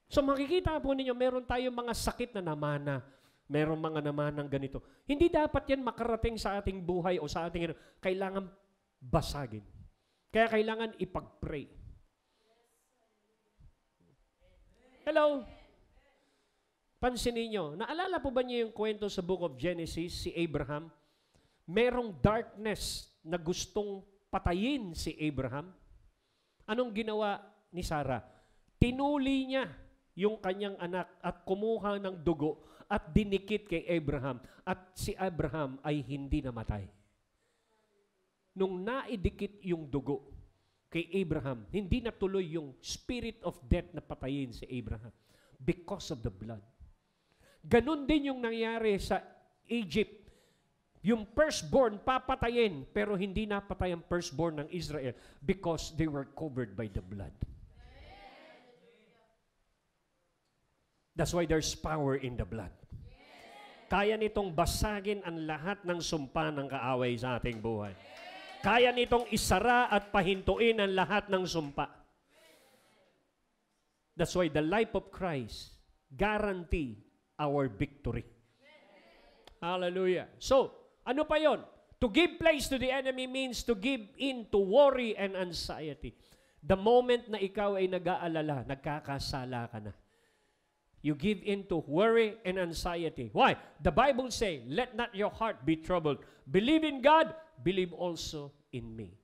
So makikita po ninyo, meron tayong mga sakit na namana. Meron mga namanang ganito. Hindi dapat yan makarating sa ating buhay o sa ating... Kailangan basagin. Kaya kailangan ipag-pray. Hello? Pansinin nyo, naalala po ba niyo yung kwento sa Book of Genesis, si Abraham? Merong darkness na gustong patayin si Abraham. Anong ginawa ni Sarah? Tinuli niya yung kanyang anak at kumuha ng dugo at dinikit kay Abraham. At si Abraham ay hindi namatay. Nung naidikit yung dugo kay Abraham, hindi natuloy yung spirit of death na patayin si Abraham because of the blood. Ganon din yung nangyari sa Egypt. Yung firstborn papatayin, pero hindi napatay ang firstborn ng Israel because they were covered by the blood. That's why there's power in the blood. Kaya nitong basagin ang lahat ng sumpa ng kaaway sa ating buhay. Kaya nitong isara at pahintuin ang lahat ng sumpa. That's why the life of Christ guarantee our victory. Hallelujah. So, ano pa yon? To give place to the enemy means to give in to worry and anxiety. The moment na ikaw ay nag-aalala, nagkakasala ka na. You give in to worry and anxiety. Why? The Bible says, let not your heart be troubled. Believe in God, believe also in me.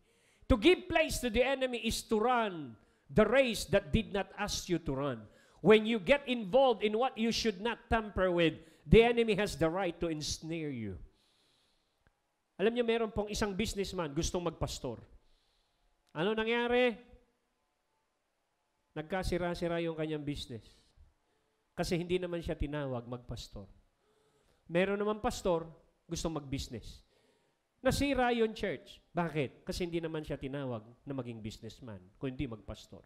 To give place to the enemy is to run the race that did not ask you to run. When you get involved in what you should not tamper with, the enemy has the right to ensnare you. Alam niyo, meron pong isang businessman gustong magpastor. Ano nangyari? Nagkasira-sira yung kanyang business. Kasi hindi naman siya tinawag magpastor. Meron naman pastor, gustong mag-business. Nasira yung church. Bakit? Kasi hindi naman siya tinawag na maging businessman, kundi magpastor.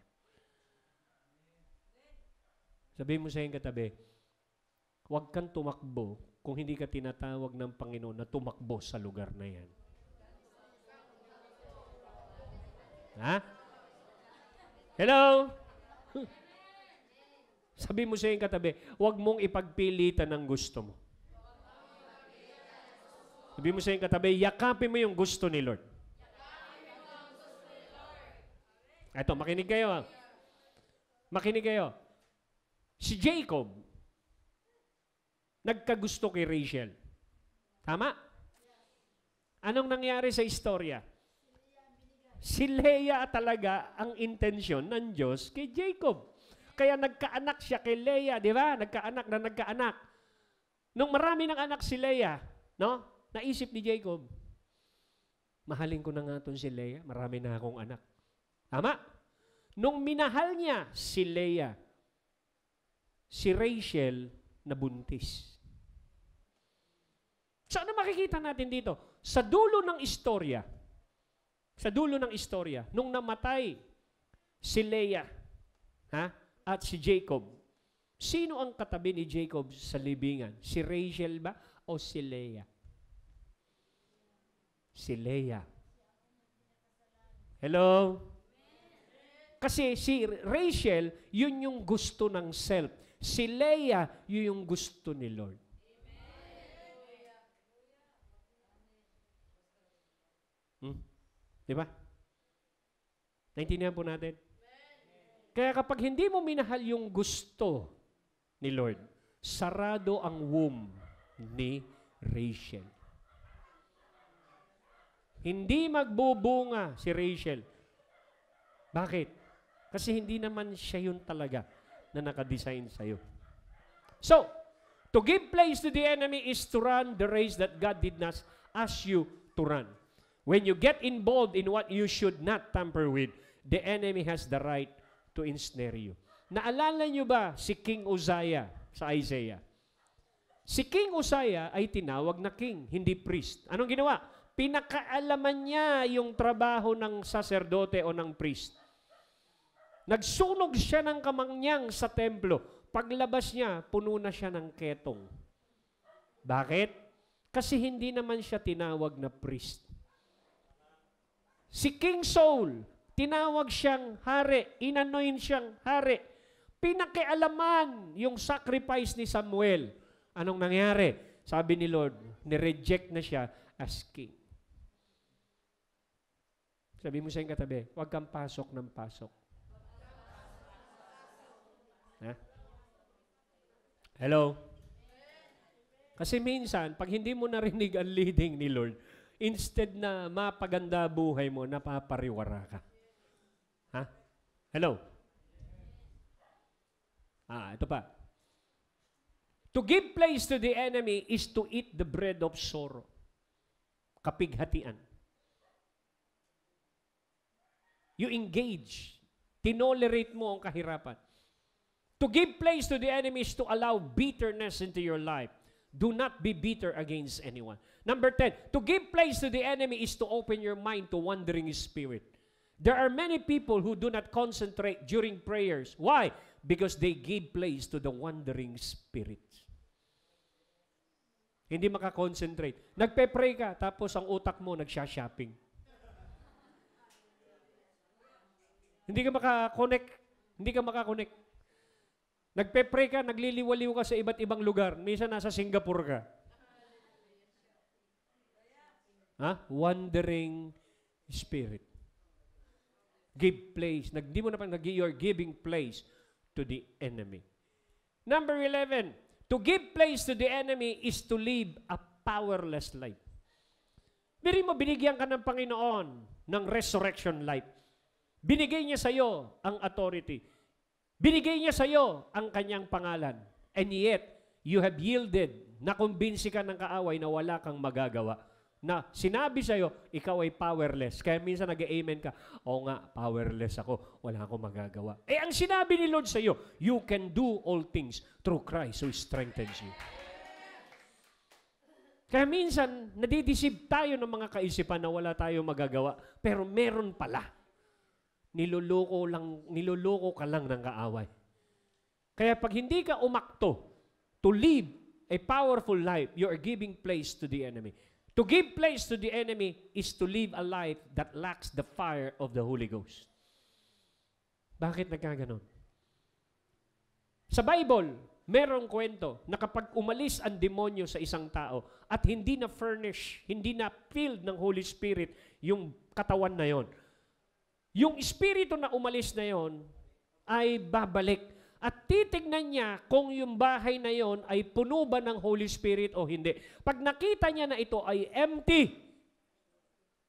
Sabihin mo sa iyong katabi, huwag kang tumakbo kung hindi ka tinatawag ng Panginoon na tumakbo sa lugar na yan. Ha? Hello? Sabi mo sa iyong katabi, huwag mong ipagpilitan ng gusto mo. Sabi mo sa iyong katabi, yakapin mo yung gusto ni Lord. Eto, makinig kayo. Makinig kayo. Si Jacob, nagkagusto kay Rachel. Tama? Anong nangyari sa istorya? Si Leah talaga ang intensyon ng Diyos kay Jacob. Kaya nagkaanak siya kay Leah, di ba? Nagkaanak. Nung marami ng anak si Leah, no? Naisip ni Jacob, mahalin ko na nga itong si Leah, marami na akong anak. Tama? Nung minahal niya si Leah, si Rachel nabuntis. So ano makikita natin dito? Sa dulo ng istorya, nung namatay si Leah, at si Jacob, sino ang katabi ni Jacob sa libingan? Si Rachel ba o si Leah? Si Leah. Hello? Kasi si Rachel, yun yung gusto ng self. Si Leah, yun yung gusto ni Lord. Di ba? Naintindihan po natin? Kaya kapag hindi mo minahal yung gusto ni Lord, sarado ang womb ni Rachel. Hindi magbubunga si Rachel. Bakit? Kasi hindi naman siya yun talaga na nakadesign sa'yo. So, to give place to the enemy is to run the race that God did not ask you to run. When you get involved in what you should not tamper with, the enemy has the right to ensnare you. Naalala nyo ba si King Uzziah sa Isaiah? Si King Uzziah ay tinawag na king, hindi priest. Anong ginawa? Pinakaalaman niya yung trabaho ng saserdote o ng priest. Nagsunog siya ng kamangyang sa templo. Paglabas niya, puno na siya ng ketong. Bakit? Kasi hindi naman siya tinawag na priest. Si King Saul, tinawag siyang hari, inanoint siyang hari. Pinakialaman yung sacrifice ni Samuel. Anong nangyari? Sabi ni Lord, nireject na siya as king. Sabi mo sa iyong katabi, huwag kang pasok ng pasok. Ha? Hello? Kasi minsan, pag hindi mo narinig ang leading ni Lord, instead na mapaganda buhay mo, napapariwara ka. Ha? Hello? Ito pa. To give place to the enemy is to eat the bread of sorrow. Kapighatian. You engage. Tinolerate mo ang kahirapan. To give place to the enemy is to allow bitterness into your life. Do not be bitter against anyone. Number 10, to give place to the enemy is to open your mind to wandering spirit. There are many people who do not concentrate during prayers. Why? Because they give place to the wandering spirits. Hindi makakonsentrate. Nagpe-pray ka, tapos ang utak mo nagsha-shopping. Hindi ka makakonect. Hindi ka makakonect. Nagpe-pray ka, nagliliwaliw ka sa iba't ibang lugar. Minsan nasa Singapore ka. Wandering spirit. Give place. Di mo na you're giving place to the enemy. Number 11, to give place to the enemy is to live a powerless life. Biri mo, binigyan ka ng Panginoon ng resurrection life. Binigay niya sa iyo ang authority. Binigay niya sa iyo ang kanyang pangalan. And yet, you have yielded, nakumbinsi ka ng kaaway na wala kang magagawa. Na sinabi sa iyo, ikaw ay powerless. Kaya minsan nag-amen ka, oo nga, powerless ako, wala akong magagawa. Ang sinabi ni Lord sa iyo, you can do all things through Christ who strengthens you. Kaya minsan, nadidisib tayo ng mga kaisipan na wala tayong magagawa, pero meron pala. Niloloko ka lang ng kaaway. Kaya pag hindi ka umakto to live a powerful life, you are giving place to the enemy. To give place to the enemy is to live a life that lacks the fire of the Holy Ghost. Bakit nagkaganon? Sa Bible, merong kwento na kapag umalis ang demonyo sa isang tao at hindi na furnish, hindi na filled ng Holy Spirit yung katawan na yon, yung espiritu na umalis na yon ay babalik. At titignan niya kung yung bahay na yon ay puno ba ng Holy Spirit o hindi. Pag nakita niya na ito ay empty,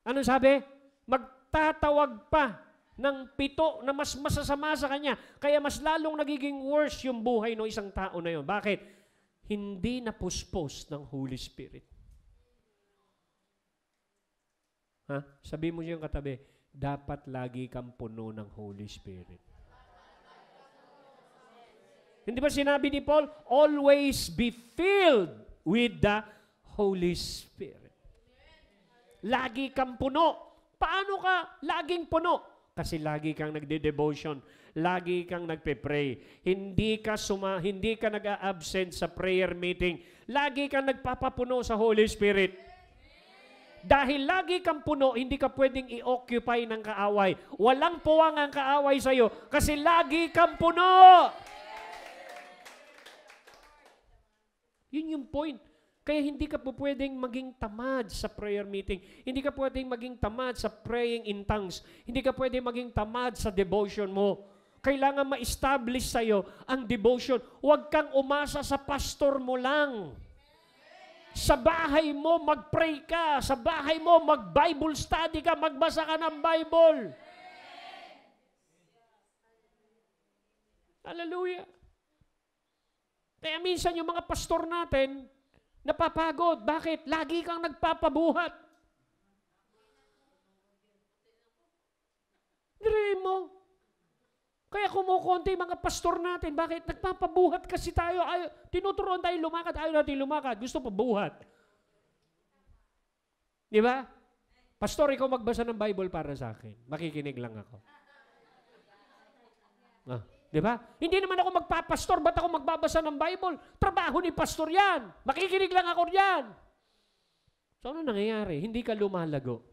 ano sabi? Magtatawag pa ng 7 na mas masasama sa kanya. Kaya mas lalong nagiging worse yung buhay ng isang tao na yon. Bakit? Hindi napuspos ng Holy Spirit. Sabi mo siyang katabi, dapat lagi kang puno ng Holy Spirit. Hindi ba sinabi ni Paul, always be filled with the Holy Spirit. Lagi kang puno. Paano ka laging puno? Kasi lagi kang nagde-devotion, lagi kang nagpe-pray. Hindi ka nag-a-absent sa prayer meeting. Lagi kang nagpapapuno sa Holy Spirit. Dahil lagi kang puno, hindi ka pwedeng i-occupy ng kaaway. Walang puwang ang kaaway sa'yo kasi lagi kang puno. Yun yung point. Kaya hindi ka po pwedeng maging tamad sa prayer meeting. Hindi ka pwedeng maging tamad sa praying in tongues. Hindi ka pwedeng maging tamad sa devotion mo. Kailangan ma-establish sa'yo ang devotion. Huwag kang umasa sa pastor mo lang. Sa bahay mo, mag-pray ka. Sa bahay mo, mag-Bible study ka. Magbasa ka ng Bible. Hallelujah. Kaya minsan yung mga pastor natin, napapagod. Bakit? Lagi kang nagpapabuhat. Dire mo. Kaya kumukonti mga pastor natin. Bakit? Nagpapabuhat kasi tayo. Tinuturuan tayo lumakad. Ayaw natin lumakad. Gusto pa buhat. Di ba? Pastor, ikaw magbasa ng Bible para sa akin. Makikinig lang ako. Di ba? Hindi naman ako magpapastor. Ba't ako magbabasa ng Bible? Trabaho ni pastor yan. Makikinig lang ako yan. So, ano nangyayari? Hindi ka lumalago.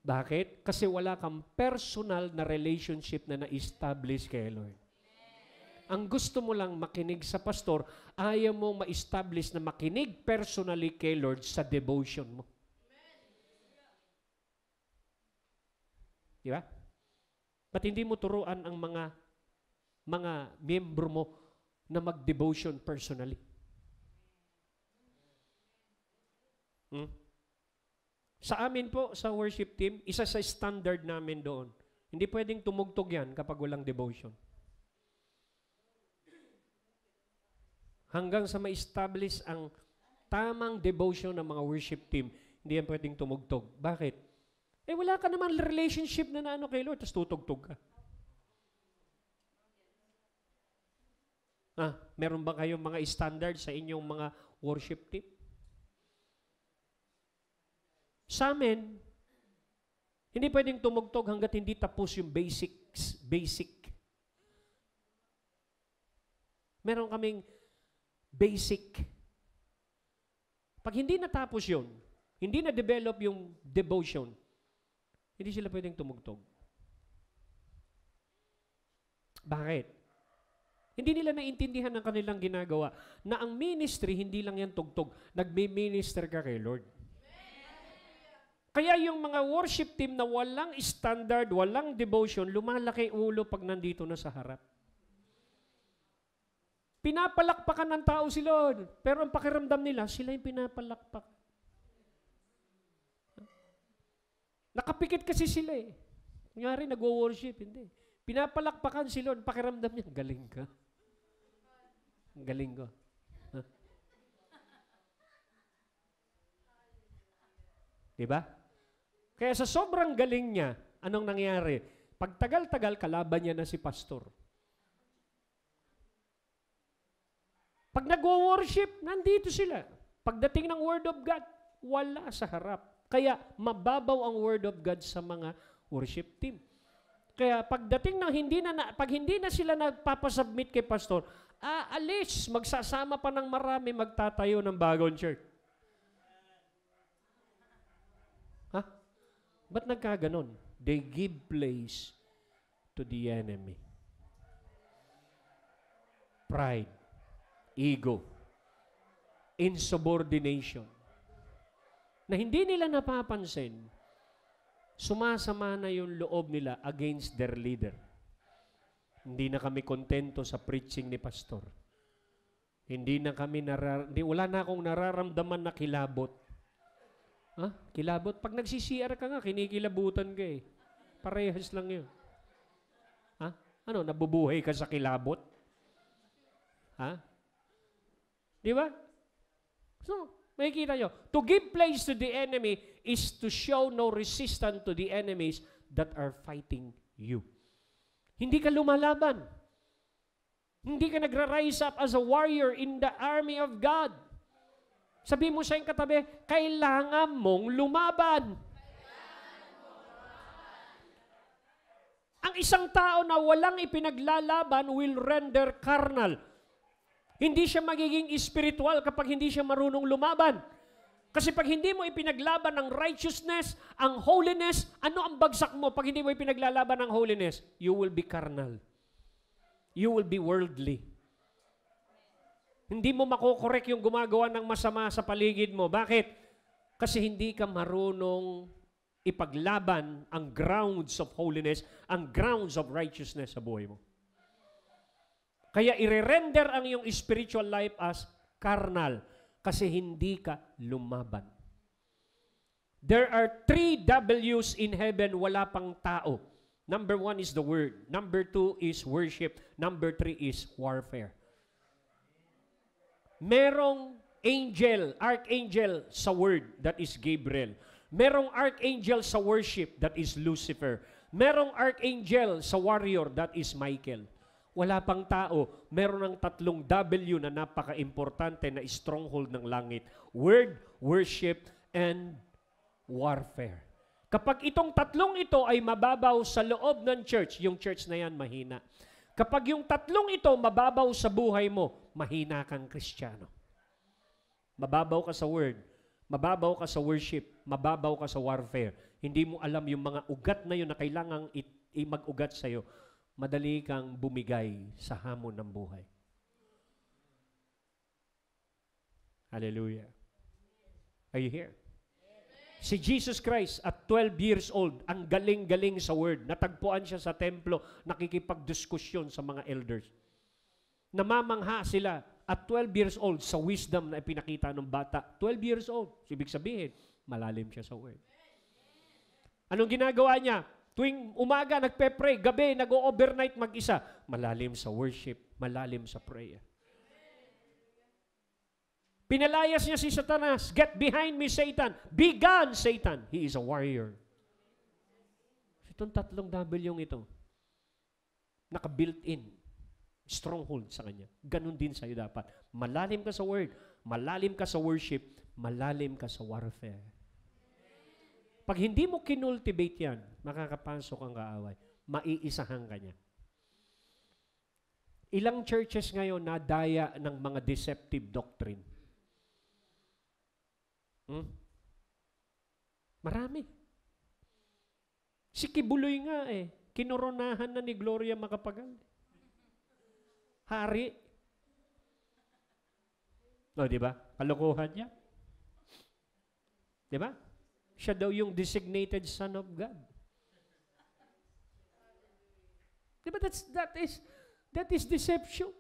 Bakit? Kasi wala kang personal na relationship na na-establish kay Lord. Ang gusto mo lang makinig sa pastor, ayaw mo ma-establish na makinig personally kay Lord sa devotion mo. Di ba? Ba't hindi mo turuan ang mga miyembro mo na mag-devotion personally? Sa amin po, sa worship team, isa sa standard namin doon. Hindi pwedeng tumugtog yan kapag walang devotion. Hanggang sa ma-establish ang tamang devotion ng mga worship team, hindi yan pwedeng tumugtog. Bakit? Wala ka naman relationship na ano kay Lord, tapos tutugtog ka. Meron ba kayong mga standard sa inyong mga worship team? Sa amin, hindi pwedeng tumugtog hanggat hindi tapos yung basic. Meron kaming basic. Pag hindi natapos yun, hindi na-develop yung devotion, hindi sila pwedeng tumugtog. Bakit? Hindi nila naintindihan ng kanilang ginagawa na ang ministry, hindi lang yan tugtog. Nagme-minister ka kay Lord. Kaya yung mga worship team na walang standard, walang devotion, lumalaki ulo pag nandito na sa harap. Pinapalakpakan ng tao si Lord, pero ang pakiramdam nila, sila yung pinapalakpak. Nakapikit kasi sila eh. Kunyari, nagwo-worship, hindi. Pinapalakpakan si Lord, pakiramdam niya, galing ka. Galing ko. Diba? Kaya sa sobrang galing niya, anong nangyari? Pag tagal-tagal, kalaban niya na si pastor. Pag nagwo-worship, nandito sila. Pagdating ng Word of God, wala sa harap. Kaya mababaw ang Word of God sa mga worship team. Kaya pagdating ng pag hindi na sila nagpapasubmit kay pastor, aalis, magsasama pa ng marami, magtatayo ng bagong church. Ba't nagkaganon? They give place to the enemy. Pride, ego, insubordination. Na hindi nila napapansin, sumasama na yung loob nila against their leader. Hindi na kami kontento sa preaching ni pastor. Wala na akong nararamdaman na kilabot. Kilabot? Pag nagsi-CR ka nga, kinikilabutan ka eh. Parehas lang yun. Nabubuhay ka sa kilabot? Di ba? So, makikita nyo, to give place to the enemy is to show no resistance to the enemies that are fighting you. Hindi ka lumalaban. Hindi ka nagra-rise up as a warrior in the army of God. Sabi mo sa iyong katabi, kailangan mong lumaban. Ang isang tao na walang ipinaglalaban will render carnal. Hindi siya magiging spiritual kapag hindi siya marunong lumaban. Kasi pag hindi mo ipinaglaban ang righteousness, ang holiness, ano ang bagsak mo pag hindi mo ipinaglalaban ang holiness? You will be carnal. You will be worldly. Hindi mo makokorek yung gumagawa ng masama sa paligid mo. Bakit? Kasi hindi ka marunong ipaglaban ang grounds of holiness, ang grounds of righteousness sa buhay mo. Kaya i-render ang iyong spiritual life as carnal kasi hindi ka lumaban. There are 3 W's in heaven, wala pang tao. Number 1 is the Word. Number 2 is worship. Number 3 is warfare. Merong archangel sa Word, that is Gabriel. Merong archangel sa worship, that is Lucifer. Merong archangel sa warrior, that is Michael. Wala pang tao, meron ng 3 W na napaka-importante na stronghold ng langit. Word, worship, and warfare. Kapag itong 3 ito ay mababaw sa loob ng church, yung church na yan mahina. Kapag yung 3 ito mababaw sa buhay mo, mahina kang Kristiyano. Mababaw ka sa word, Mababaw ka sa worship, mababaw ka sa warfare. Hindi mo alam yung mga ugat na yun na kailangang mag-ugat sa'yo. Madali kang bumigay sa hamon ng buhay. Hallelujah. Are you here? Si Jesus Christ at 12 years old, ang galing-galing sa word. Natagpuan siya sa templo, nakikipagdiskusyon sa mga elders. Namamangha sila at 12 years old sa wisdom na ipinakita ng bata. 12 years old. Ibig sabihin, malalim siya sa word. Anong ginagawa niya? Tuwing umaga, nagpe-pray. Gabi, nag-overnight mag-isa. Malalim sa worship. Malalim sa prayer. Pinalayas niya si Satanas. Get behind me, Satan. Be gone, Satan. He is a warrior. Itong 3 W ito, naka-built-in. Stronghold sa kanya. Ganon din sa'yo dapat. Malalim ka sa word, malalim ka sa worship, malalim ka sa warfare. Pag hindi mo kinultivate yan, makakapasok ang kaaway. Maiisahan ka niya. Ilang churches ngayon nadaya ng mga deceptive doctrine? Marami. Si Kibuloy nga kinoronahan na ni Gloria Macapagal. Hari. O, di ba? Kalokohan niya. Di ba? Siya daw yung designated son of God. Di ba? That is deception.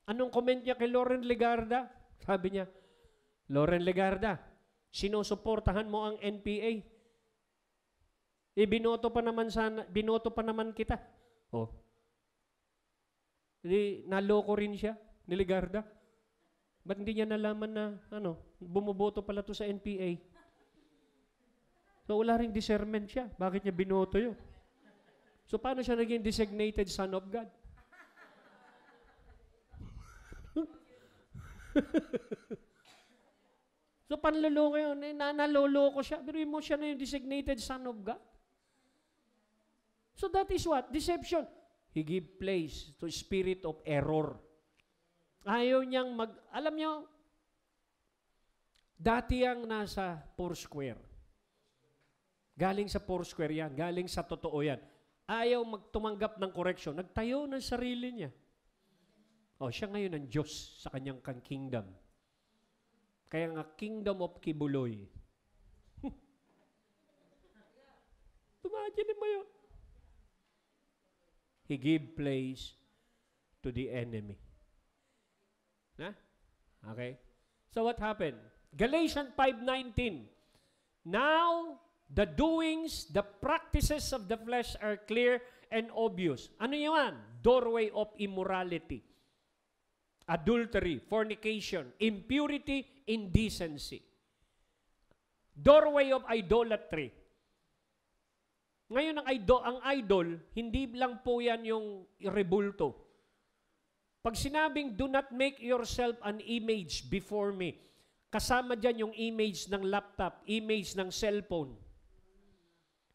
Anong comment niya kay Loren Legarda? Sabi niya, Loren Legarda, sinusuportahan mo ang NPA. Binoto pa naman kita. Oh. Naloko rin siya, ni Legarda. Ba't hindi niya nalaman na, bumuboto pala to sa NPA? So, wala ring discernment siya. Bakit niya binoto yun? So, paano siya naging designated son of God? So, panluloko yun. Naloloko siya. Pero mo siya na yung designated son of God. So that is what? Deception. He give place to spirit of error. Ayaw niyang alam niyo, dati ang nasa Foursquare. Galing sa Foursquare yan. Galing sa totoo yan. Ayaw magtumanggap ng correction. Nagtayo ng sarili niya. Siya ngayon ang Diyos sa kanyang kingdom. Kaya nga, Kingdom of Kibuloy. Imagine mo yun. He give place to the enemy. Okay? So what happened? Galatians 5:19. Now, the doings, the practices of the flesh are clear and obvious. Ano yan? Doorway of immorality. Adultery, fornication, impurity, indecency. Doorway of idolatry. Ngayon, ang idol, hindi lang po yan yung rebulto. Pag sinabing, do not make yourself an image before me, kasama dyan yung image ng laptop, image ng cellphone,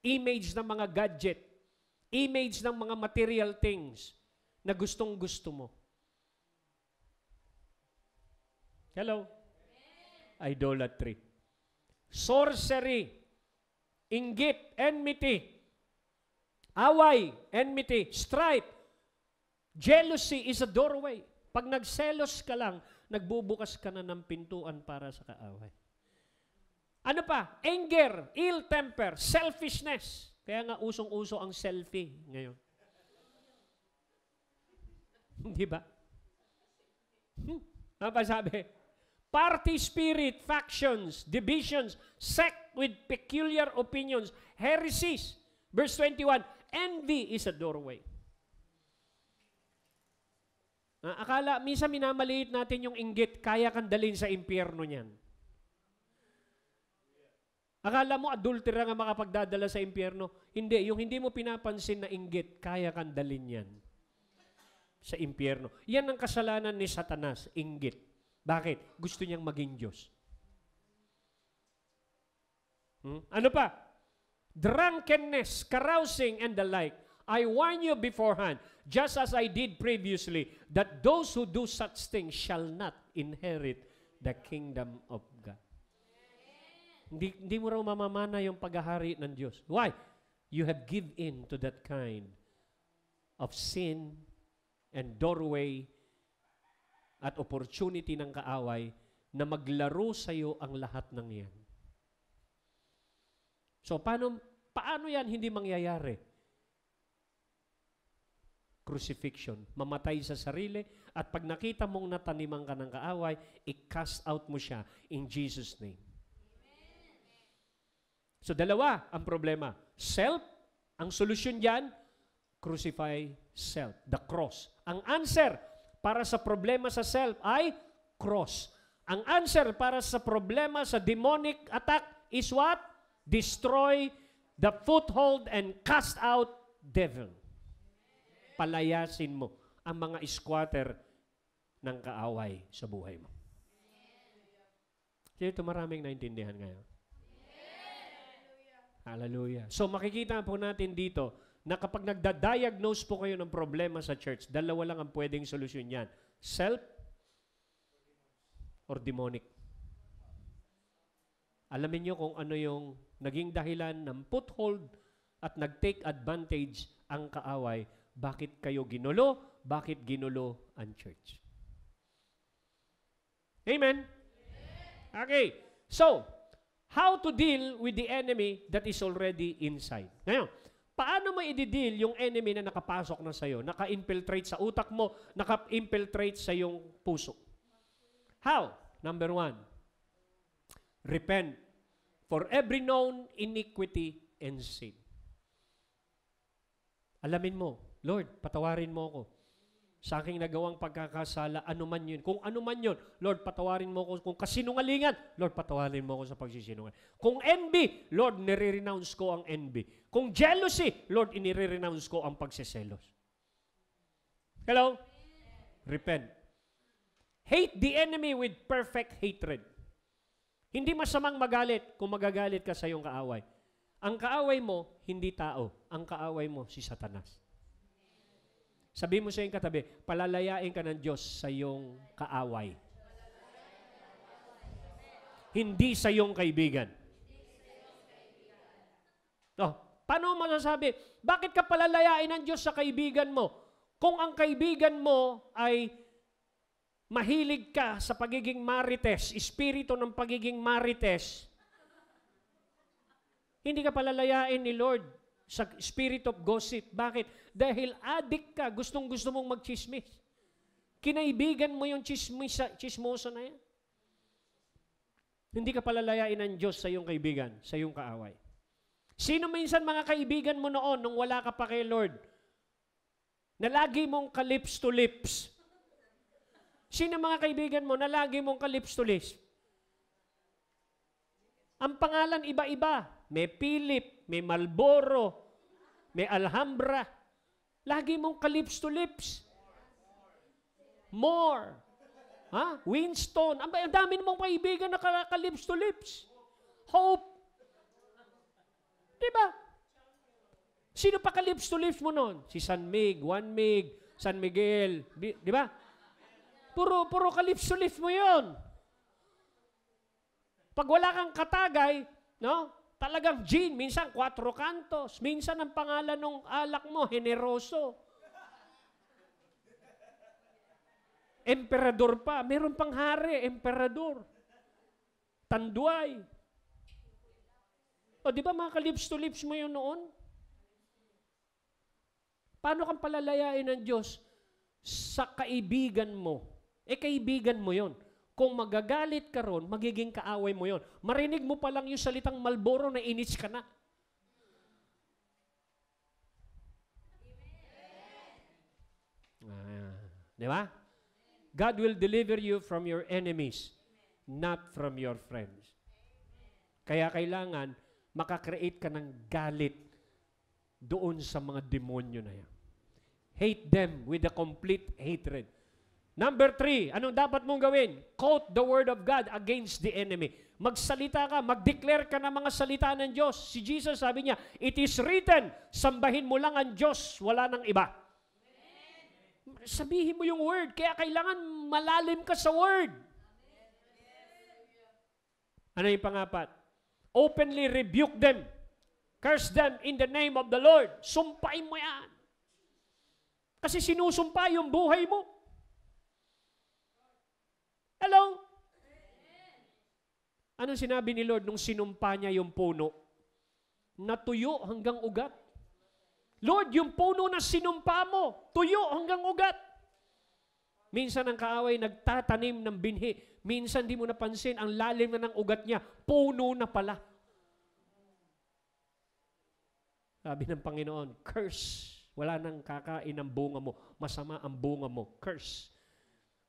image ng mga gadget, image ng mga material things na gustong-gusto mo. Hello? Idolatry. Sorcery, inggit, enmity, away, enmity, strife, jealousy is a doorway. Pag nagselos ka lang, nagbubukas ka na ng pintuan para sa kaaway. Ano pa? Anger, ill temper, selfishness. Kaya nga usong-uso ang selfie ngayon. Di ba? Ano pa sabi? Party spirit, factions, divisions, sect with peculiar opinions, heresies. Verse 21, envy is a doorway. Akala, minsan minamaliit natin yung inggit, kaya kang dalhin sa impyerno niyan. Akala mo, adultery nga makapagdadala sa impyerno. Hindi, yung hindi mo pinapansin na inggit, kaya kang dalhin yan sa impyerno. Yan ang kasalanan ni Satanas, inggit. Bakit? Gusto niyang maging Diyos. Ano pa? Drunkenness, carousing, and the like. I warn you beforehand, just as I did previously, that those who do such things shall not inherit the kingdom of God. Hindi mo raw mamamana yung paghahari ng Diyos. Why? You have given in to that kind of sin and doorway at opportunity ng kaaway na maglaro sa iyo ang lahat ng yan. So, paano yan hindi mangyayari? Crucifixion. Mamatay sa sarili at pag nakita mong nataniman ka ng kaaway, i-cast out mo siya in Jesus' name. So, dalawa ang problema. Self, ang solusyon dyan, crucify self, the cross. Ang answer para sa problema sa self ay cross. Ang answer para sa problema sa demonic attack is what? Destroy the foothold and cast out devil. Palayasin mo ang mga squatter ng kaaway sa buhay mo. Ito maraming naintindihan ngayon. Hallelujah. So makikita po natin dito na kapag nagda-diagnose po kayo ng problema sa church, dalawa lang ang pwedeng solusyon yan. Self or demonic. Alamin nyo kung ano yung naging dahilan ng foothold at nag-take advantage ang kaaway. Bakit kayo ginulo? Bakit ginulo ang church? Amen? Okay. So, how to deal with the enemy that is already inside? Ngayon, paano mo i-deal yung enemy na nakapasok na sa'yo, naka-infiltrate sa utak mo, naka-infiltrate sa iyong puso? How? Number 1, repent for every known iniquity and sin. Alamin mo, Lord, patawarin mo ako sa aking nagawang pagkakasala, anuman yun. Kung anuman yun, Lord, patawarin mo ako. Kung kasinungalingan, Lord, patawarin mo ako sa pagsisinungaling. Kung envy, Lord, nire-renounce ko ang envy. Kung jealousy, Lord, inire-renounce ko ang pagsiselos. Hello? Repent. Hate the enemy with perfect hatred. Hindi masamang magalit kung magagalit ka sa iyong kaaway. Ang kaaway mo, hindi tao. Ang kaaway mo, si Satanas. Sabi mo sa iyong katabi, palalayain ka ng Diyos sa iyong kaaway. Hindi sa iyong kaibigan. Oh, paano mo masasabi? Bakit ka palalayain ng Diyos sa kaibigan mo? Kung ang kaibigan mo ay mahilig ka sa pagiging marites, espiritu ng pagiging marites, hindi ka palalayain ni Lord sa spirit of gossip. Bakit? Dahil addict ka, gustong-gusto mong magchismis. Kinaibigan mo yung chismoso na yan. Hindi ka palalayain ng Diyos sa iyong kaibigan, sa iyong kaaway. Sino minsan mga kaibigan mo noon nung wala ka pa kay Lord? Na lagi mong ka-lips to lips. Sino mga kaibigan mo na lagi mong ka-lips to lips? Ang pangalan iba-iba. May Philip, may Marlboro, may Alhambra. Lagi mong ka-lips to lips. More. Ha? Winston. Ang dami mong kaibigan na ka-lips to lips. Hope. Diba? Sino pa ka-lips to lips mo nun? Si San Mig, Juan Mig, San Miguel. Diba? Puro ka-lips to lips mo yun. Pag wala kang katagay, no? Talagang gin, minsan 4 kantos, minsan ang pangalan ng alak mo, generoso. Emperador pa, meron pang hari, emperador. Tanduay. O di ba mga ka-lips to lips mo yun noon? Paano kang palalayain ng Diyos sa kaibigan mo? Kaibigan mo yun. Kung magagalit ka ron, magiging kaaway mo yon. Marinig mo pa lang yung salitang Marlboro na inis ka na. Di ba? God will deliver you from your enemies, not from your friends. Kaya kailangan makakreate ka ng galit doon sa mga demonyo na yan. Hate them with a complete hatred. Number 3, anong dapat mong gawin? Quote the word of God against the enemy. Magsalita ka, mag-declare ka ng mga salita ng Diyos. Si Jesus sabi niya, it is written, sambahin mo lang ang Diyos, wala nang iba. Sabihin mo yung word, kaya kailangan malalim ka sa word. Ano yung pangapat? Openly rebuke them. Curse them in the name of the Lord. Sumpain mo yan. Kasi sinusumpa yung buhay mo. Hello? Anong sinabi ni Lord nung sinumpa niya yung puno? Natuyo hanggang ugat. Lord, yung puno na sinumpa mo, tuyo hanggang ugat. Minsan ang kaaway nagtatanim ng binhi. Minsan di mo napansin, ang lalim na ng ugat niya, puno na pala. Sabi ng Panginoon, curse. Wala nang kakain ng bunga mo. Masama ang bunga mo. Curse.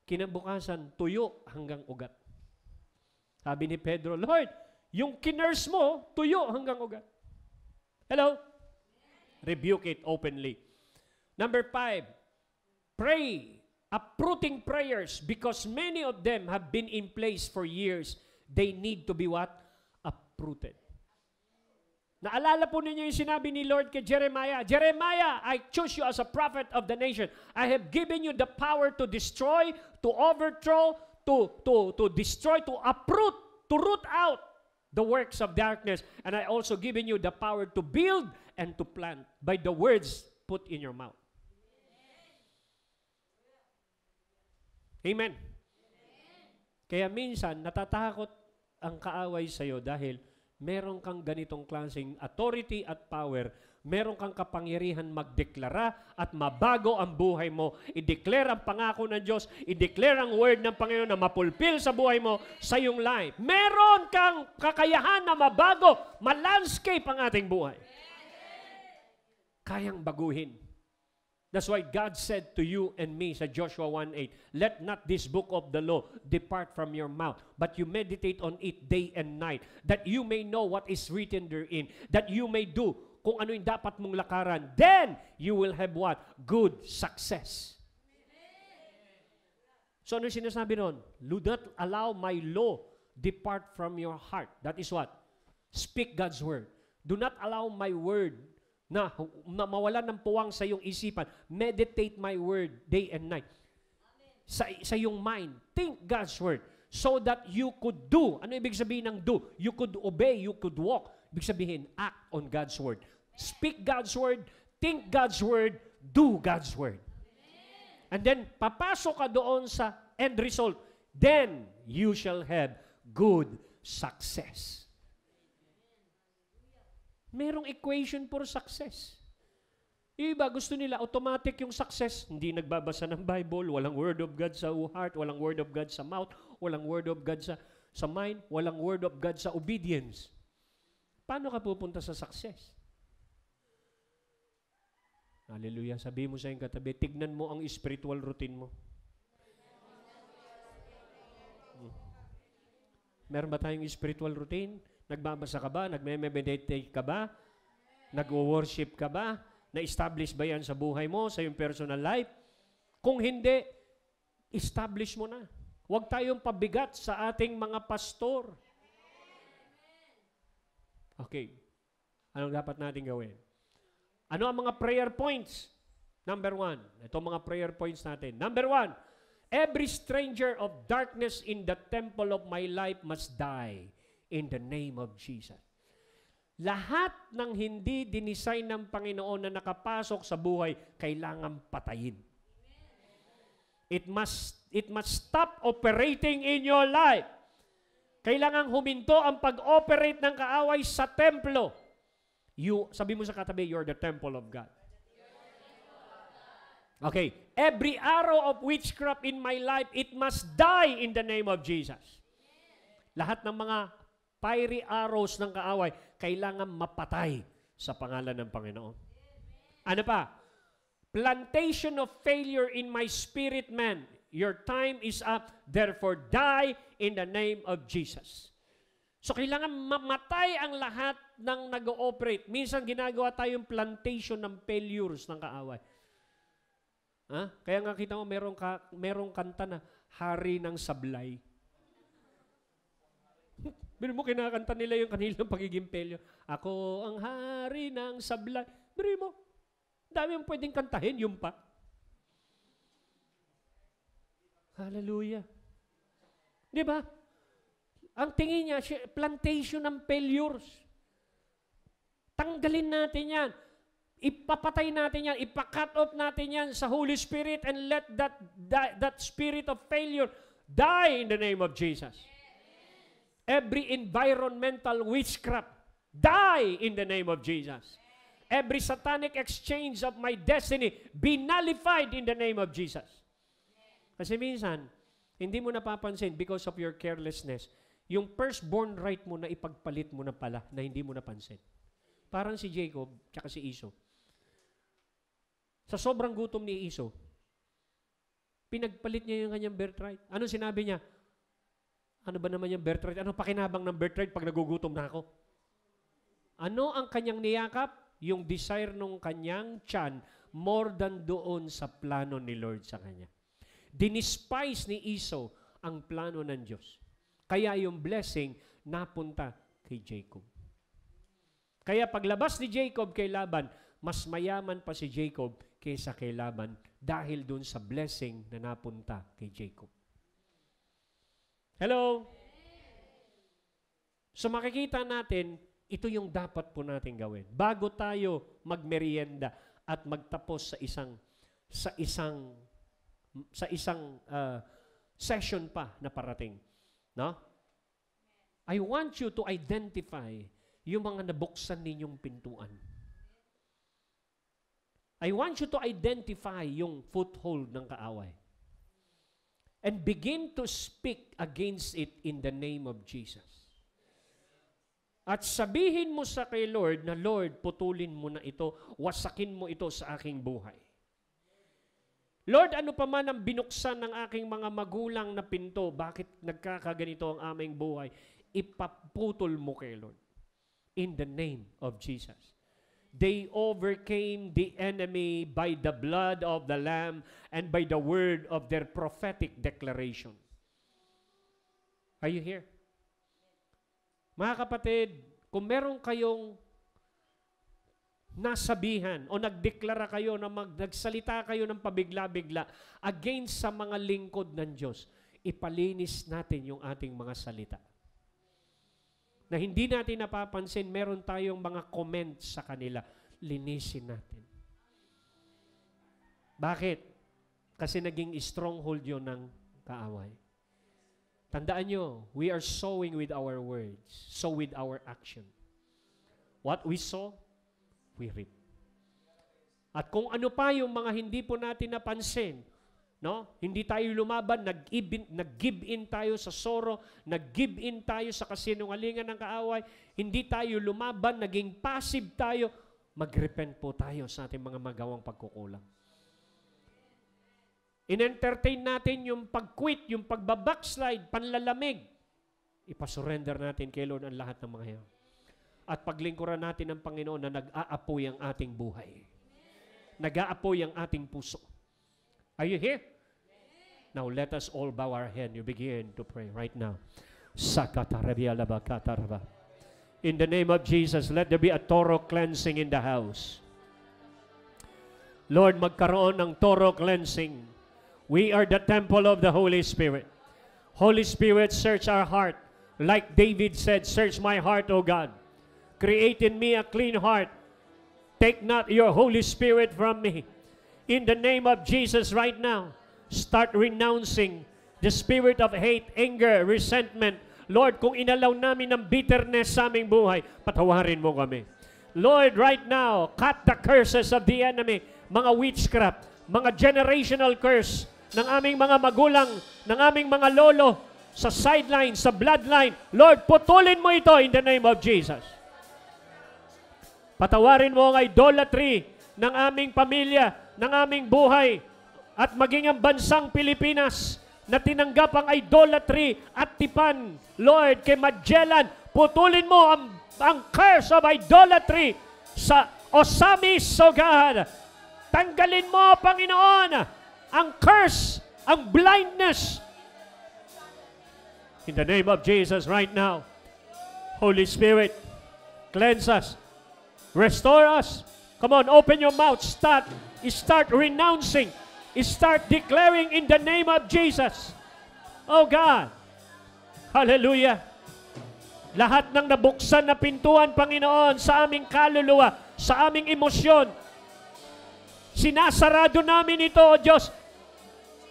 Kinabukasan, tuyo hanggang ugat. Sabi ni Pedro, Lord, yung kinurse mo, tuyo hanggang ugat. Hello? Rebuke it openly. Number 5, pray. Uprooting prayers because many of them have been in place for years. They need to be what? Uprooted. Naalala po ninyo yung sinabi ni Lord kay Jeremiah, Jeremiah, I choose you as a prophet of the nation. I have given you the power to destroy, to overthrow, to destroy, to uproot, to root out the works of darkness. And I also given you the power to build and to plant by the words put in your mouth. Amen. Kaya minsan, natatakot ang kaaway sa'yo dahil meron kang ganitong klaseng authority at power, meron kang kapangyarihan magdeklara at mabago ang buhay mo. I-declare ang pangako ng Diyos, i-declare ang word ng Panginoon na mapulpil sa buhay mo, sa iyong life. Meron kang kakayahan na mabago, malandscape ang ating buhay. Kayang baguhin. That's why God said to you and me sa Joshua 1:8, let not this book of the law depart from your mouth, but you meditate on it day and night, that you may know what is written therein, that you may do kung ano yung dapat mong lakaran. Then, you will have what? Good success. So, ano sinasabi nun? Do not allow my law depart from your heart. That is what? Speak God's word. Do not allow my word na mawalan ng puwang sa iyong isipan. Meditate my word day and night. Sa iyong mind. Think God's word. So that you could do. Ano ibig sabihin ng do? You could obey, you could walk. Ibig sabihin, act on God's word. Speak God's word, think God's word, do God's word. And then, papasok ka doon sa end result. Then, you shall have good success. Merong equation for success. Iba, gusto nila automatic yung success. Hindi nagbabasa ng Bible, walang word of God sa heart, walang word of God sa mouth, walang word of God sa mind, walang word of God sa obedience. Paano ka pupunta sa success? Hallelujah. Sabi mo sa iyong katabi, tignan mo ang spiritual routine mo. Meron ba tayong spiritual routine? Nagbabasa ka ba? Nagme-meditate ka ba? Nag-worship ka ba? Na-establish ba yan sa buhay mo, sa iyong personal life? Kung hindi, establish mo na. Huwag tayong pabigat sa ating mga pastor. Okay. Anong dapat natin gawin? Ano ang mga prayer points? Number 1. Ito mga prayer points natin. Number 1. Every stranger of darkness in the temple of my life must die in the name of Jesus. Lahat ng hindi dinisign ng Panginoon na nakapasok sa buhay, kailangan patayin. It must stop operating in your life. Kailangan huminto ang pag-operate ng kaaway sa templo. Sabi mo sa katabi, you're the temple of God. Okay. Every arrow of witchcraft in my life, it must die in the name of Jesus. Lahat ng mga fiery arrows ng kaaway, kailangan mapatay sa pangalan ng Panginoon. Ano pa? Plantation of failure in my spirit man. Your time is up, therefore die in the name of Jesus. So kailangan mamatay ang lahat ng nag-ooperate. Minsan ginagawa tayong plantation ng failures ng kaaway. Kaya nga kita mo, merong kanta na, Hari ng Sablay. Biro mo, kinakanta nila yung kanilang pagiging pelyo. Ako ang hari ng sablay. Biro mo, dami yung pwedeng kantahin, yung pa. Hallelujah. Di ba? Ang tingin niya, plantation ng failures. Tanggalin natin yan. Ipapatay natin yan. Ipa-cut off natin yan sa Holy Spirit and let that spirit of failure die in the name of Jesus. Every environmental witchcraft, die in the name of Jesus. Every satanic exchange of my destiny, be nullified in the name of Jesus. Kasi minsan, hindi mo napapansin because of your carelessness, yung firstborn right mo na ipagpalit mo na pala na hindi mo napansin. Parang si Jacob, tsaka si Esau. Sa sobrang gutom ni Esau, pinagpalit niya yung kanyang birthright. Ano sinabi niya? Ano ba naman yung birthright? Ano pakinabang ng birthright pag nagugutom na ako? Ano ang kanyang niyakap? Yung desire nung kanyang tiyan more than doon sa plano ni Lord sa kanya. Dinispise ni Esau ang plano ng Diyos. Kaya yung blessing napunta kay Jacob. Kaya paglabas ni Jacob kay Laban, mas mayaman pa si Jacob kaysa kay Laban dahil doon sa blessing na napunta kay Jacob. Hello? So makikita natin, ito yung dapat po natin gawin. Bago tayo magmerienda at magtapos sa isang session pa na parating. No? I want you to identify yung mga nabuksan ninyong pintuan. I want you to identify yung foothold ng kaaway. And begin to speak against it in the name of Jesus. At sabihin mo sa kay Lord na, Lord, putulin mo na ito, wasakin mo ito sa aking buhay. Lord, ano pa man ang binuksan ng aking mga magulang na pinto, bakit nagkakaganito ang aming buhay, ipaputol mo kay Lord. In the name of Jesus. They overcame the enemy by the blood of the Lamb and by the word of their prophetic declaration. Are you here? Mga kapatid, kung meron kayong nasabihan o nagdeklara kayo na nagsalita kayo ng pabigla-bigla against sa mga lingkod ng Diyos, ipalinis natin yung ating mga salita. Na hindi natin napapansin, meron tayong mga comments sa kanila. Linisin natin. Bakit? Kasi naging stronghold yun ng kaaway. Tandaan nyo, we are sowing with our words, sow with our action. What we sow, we reap. At kung ano pa yung mga hindi po natin napansin, no? Hindi tayo lumaban, nag-give in tayo sa sorrow, nag-give in tayo sa kasinungalingan ng kaaway, hindi tayo lumaban, naging passive tayo, mag-repent po tayo sa ating mga magawang pagkukulang. In-entertain natin yung pag-quit, yung pagbabackslide, panlalamig. Ipasurrender natin kay Lord ang lahat ng mga yan. At paglingkuran natin ng Panginoon na nag-aapoy ang ating buhay. Nag-aapoy ang ating puso. Are you here? Now let us all bow our head. You begin to pray right now. In the name of Jesus, let there be a thorough cleansing in the house. Lord, magkaroon ng thorough cleansing. We are the temple of the Holy Spirit. Holy Spirit, search our heart. Like David said, search my heart, O God. Create in me a clean heart. Take not your Holy Spirit from me. In the name of Jesus right now, start renouncing the spirit of hate, anger, resentment. Lord, kung inalaw namin ng bitterness sa aming buhay, patawarin mo kami. Lord, right now, cut the curses of the enemy, mga witchcraft, mga generational curse ng aming mga magulang, ng aming mga lolo, sa sideline, sa bloodline. Lord, putulin mo ito in the name of Jesus. Patawarin mo ang idolatry ng aming pamilya, ng aming buhay, at maging ang bansang Pilipinas na tinanggap ang idolatry at tipan. Lord, kay Magellan, putulin mo ang curse of idolatry sa Osamis, O God. Tanggalin mo, Panginoon, ang curse, ang blindness. In the name of Jesus right now, Holy Spirit, cleanse us, restore us. Come on, open your mouth, start renouncing, start declaring in the name of Jesus. Oh God, hallelujah. Lahat ng nabuksan na pintuan, Panginoon, sa aming kaluluwa, sa aming emosyon, sinasarado namin ito, O Diyos.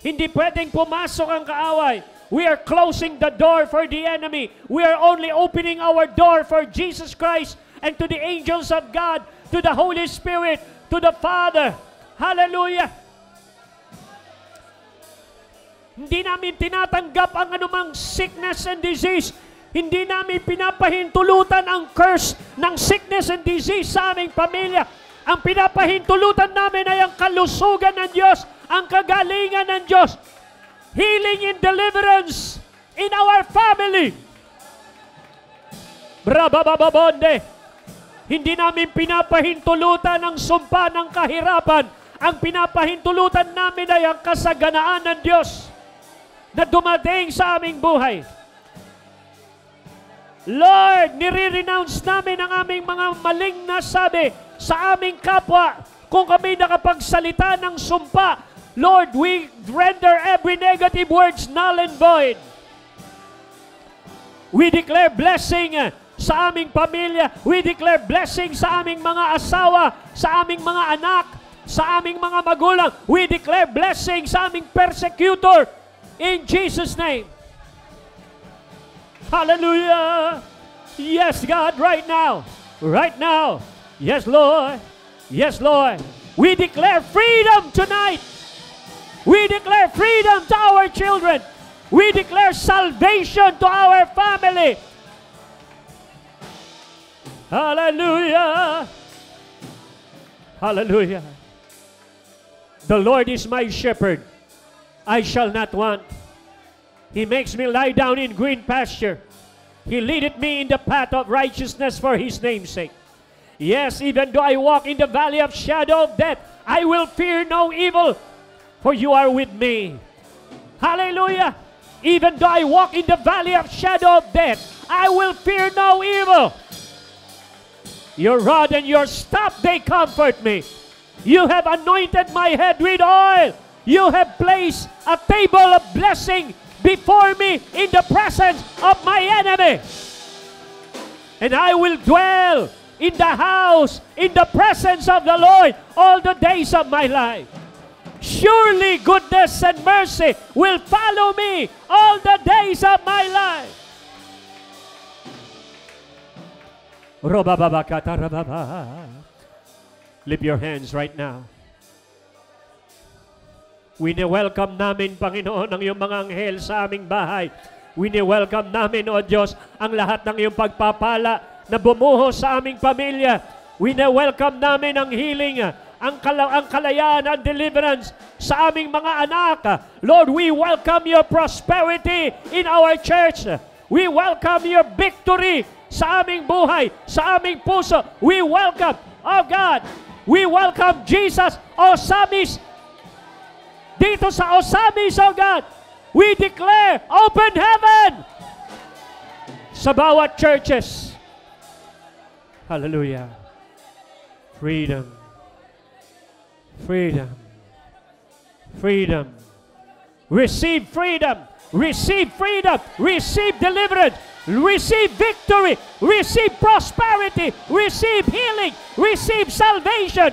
Hindi pwedeng pumasok ang kaaway. We are closing the door for the enemy. We are only opening our door for Jesus Christ and to the angels of God, to the Holy Spirit, to the Father. Hallelujah. Hindi namin tinatanggap ang anumang sickness and disease. Hindi namin pinapahintulutan ang curse ng sickness and disease sa aming pamilya. Ang pinapahintulutan namin ay ang kalusugan ng Diyos, ang kagalingan ng Diyos. Healing and deliverance in our family. Brababababonde. Hindi namin pinapahintulutan ang sumpa ng kahirapan. Ang pinapahintulutan namin ay ang kasaganaan ng Diyos na dumating sa aming buhay. Lord, nire-renounce namin ang aming mga maling nasabi sa aming kapwa. Kung kami nakapagsalita ng sumpa, Lord, we render every negative words null and void. We declare blessing sa aming pamilya. We declare blessing sa aming mga asawa, sa aming mga anak, sa aming mga magulang. We declare blessing sa aming persecutor in Jesus' name. Hallelujah. Yes, God, right now. Right now. Yes, Lord. Yes, Lord. We declare freedom tonight. We declare freedom to our children. We declare salvation to our family. Hallelujah. Hallelujah. The Lord is my shepherd. I shall not want. He makes me lie down in green pasture. He leadeth me in the path of righteousness for His name's sake. Yes, even though I walk in the valley of shadow of death, I will fear no evil, for you are with me. Hallelujah. Even though I walk in the valley of shadow of death, I will fear no evil. Your rod and your staff, they comfort me. You have anointed my head with oil. You have placed a table of blessing before me in the presence of my enemy. And I will dwell in the house, in the presence of the Lord all the days of my life. Surely goodness and mercy will follow me all the days of my life. Lift your hands right now. Wini-welcome namin, Panginoon, ang iyong mga anghel sa aming bahay. Wini-welcome namin, O Diyos, ang lahat ng iyong pagpapala na bumuhos sa aming pamilya. Wini-welcome namin ang healing, ang kalayaan, ang deliverance sa aming mga anak. Lord, we welcome your prosperity in our church. We welcome your victory sa aming buhay, sa aming puso. We welcome, oh God, we welcome Jesus, Osamis. Dito sa Osamis, oh God, we declare open heaven sa bawat churches. Hallelujah. Freedom. Freedom. Freedom. Receive freedom. Receive freedom. Receive deliverance. Receive victory. Receive prosperity. Receive healing. Receive salvation.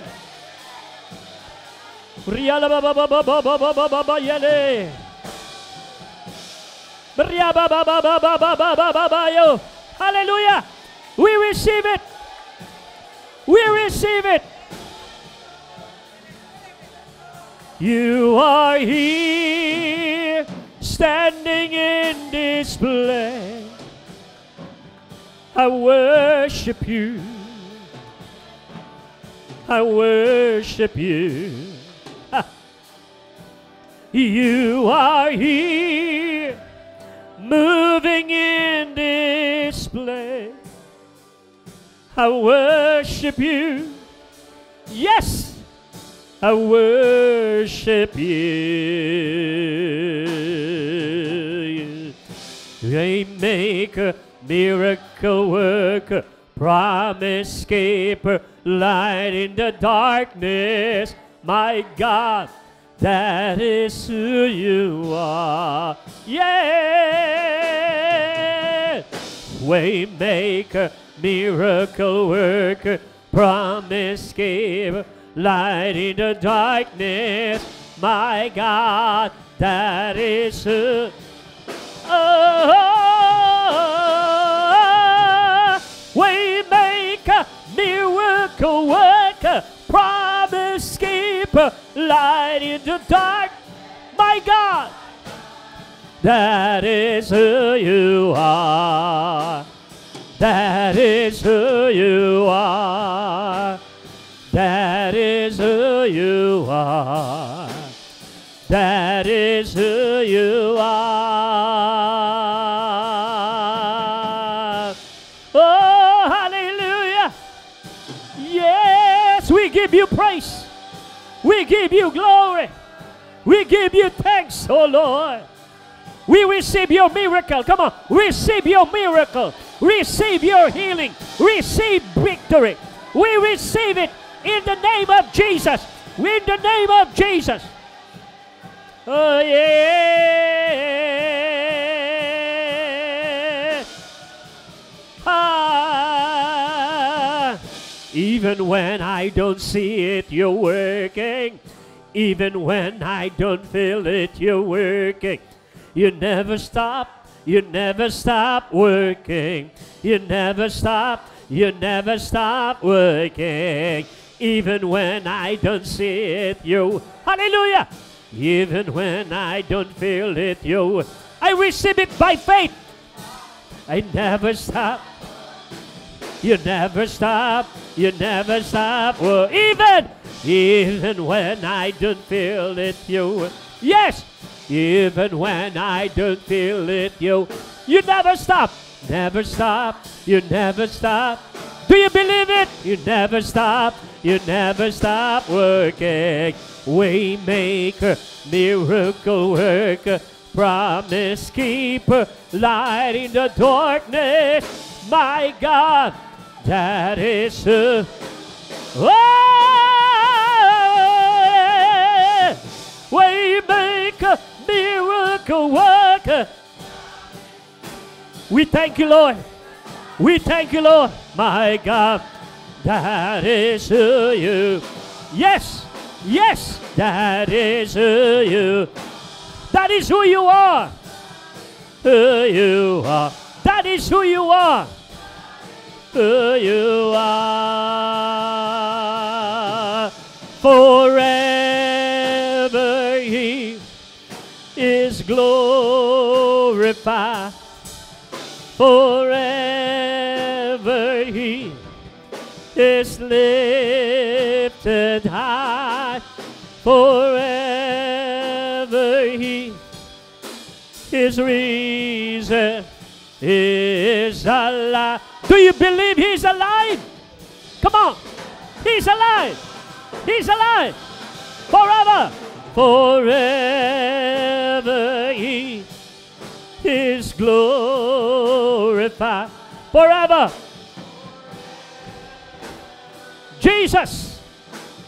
Hallelujah. We receive it. We receive it. You are here, standing in this place. I worship you. I worship you. You are here, moving in this place. I worship you. Yes, I worship you. Waymaker, miracle worker, promise keeper, light in the darkness. My God, that is who you are. Yeah! Waymaker, miracle worker, promise keeper, light in the darkness. My God, that is who. Waymaker, miracle worker, promise keeper, light in the dark. My God, that is who you are. That is who you are. That is who you are. That is who you are. Oh, hallelujah. Yes, we give you praise. We give you glory. We give you thanks, oh Lord. We receive your miracle. Come on. Receive your miracle. Receive your healing. Receive victory. We receive it in the name of Jesus. In the name of Jesus. Oh, yeah. Even when I don't see it, you're working. Even when I don't feel it, you're working. You never stop. You never stop working. You never stop. You never stop working. Even when I don't see it, you. Hallelujah. Even when I don't feel it, you. I receive it by faith. I never stop. You never stop. You never stop. Well, even when I don't feel it, you. Yes. Even when I don't feel it, you never stop. Never stop. You never stop. Do you believe it? You never stop. You never stop working. Waymaker, miracle worker, promise keeper, light in the darkness. My God, that is who. Waymaker, miracle worker. We thank you, Lord. We thank you, Lord. My God, that is who you. Yes, yes, that is who you. That is who you are. Who you are. That is who you are. Who you are. Forever He is glorified. Forever He is lifted high. Forever He is risen, is alive. Do you believe He's alive? Come on. He's alive. He's alive. Forever. Forever He is glorified. Forever. Jesus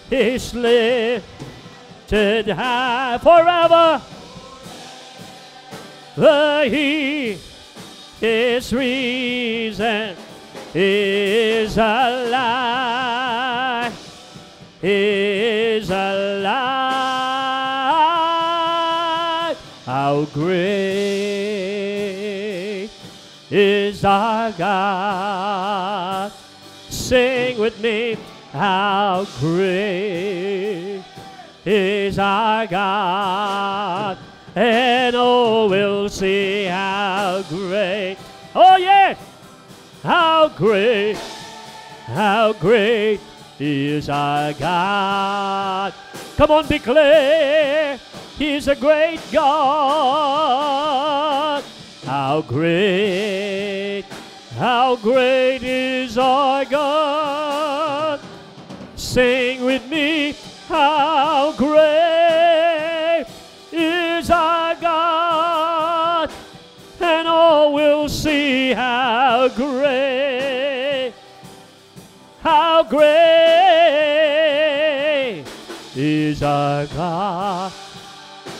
is lifted high. Forever. He is risen, is alive, is alive. How great is our God. Sing with me. How great is our God. And oh, we'll see how great. Oh, yes. How great is our God. Come on, declare. He's a great God. How great is our God. Sing with me. How will see how great is our God.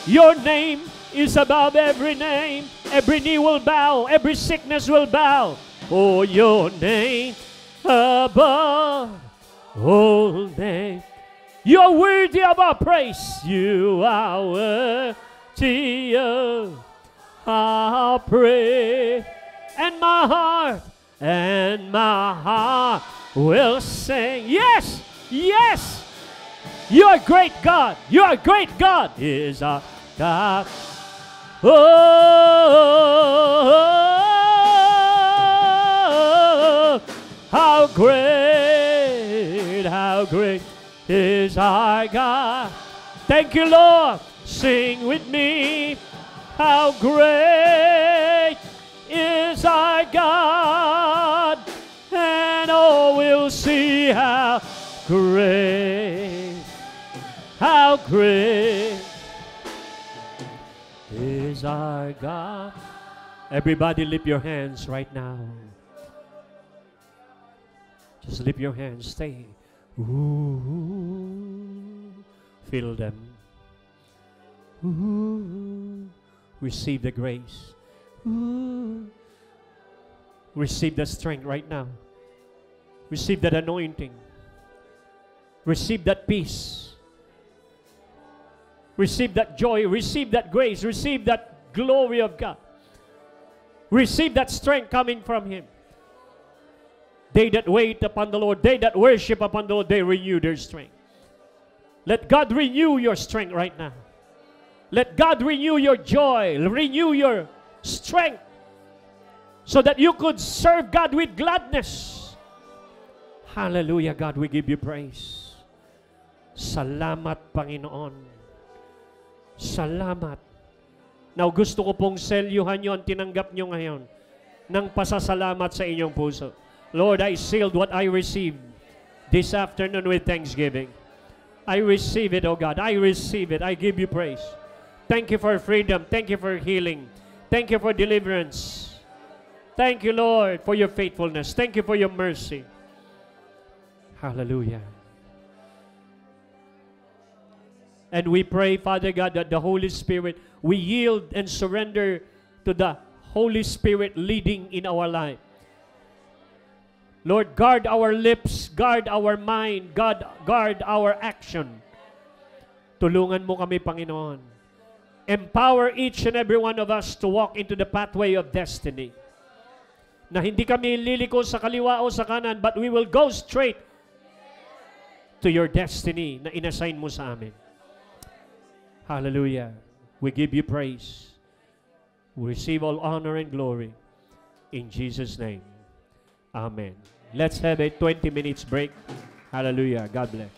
Your name is above every name. Every knee will bow, every sickness will bow. Oh, your name above all names. You are worthy of our praise. You are worthy of our praise. And my heart will sing. Yes, yes. You are great God. You are great God. Is our God. Oh, how great is our God. Thank you, Lord. Sing with me. How great is our God. And oh, we'll see how great is our God. Everybody lift your hands right now. Just lift your hands. Stay. Ooh, feel them. Ooh, receive the grace. Ooh, receive the strength right now. Receive that anointing. Receive that peace. Receive that joy. Receive that grace. Receive that glory of God. Receive that strength coming from Him. They that wait upon the Lord, they that worship upon the Lord, they renew their strength. Let God renew your strength right now. Let God renew your joy, renew your strength, so that you could serve God with gladness. Hallelujah, God, we give you praise. Salamat, Panginoon. Salamat. Now, gusto ko pong selyuhan nyo ang tinanggap nyo ngayon ng pasasalamat sa inyong puso. Lord, I sealed what I received this afternoon with thanksgiving. I receive it, oh God. I receive it. I give you praise. Thank you for freedom. Thank you for healing. Thank you for deliverance. Thank you, Lord, for your faithfulness. Thank you for your mercy. Hallelujah. And we pray, Father God, that the Holy Spirit, we yield and surrender to the Holy Spirit leading in our life. Lord, guard our lips, guard our mind, guard our action. Tulungan mo kami, Panginoon. Empower each and every one of us to walk into the pathway of destiny. Na hindi kami liliko sa kaliwa o sa kanan, but we will go straight to your destiny na inassign mo sa amin. Hallelujah. We give you praise. We receive all honor and glory. In Jesus' name. Amen. Let's have a 20 minutes break. Hallelujah. God bless.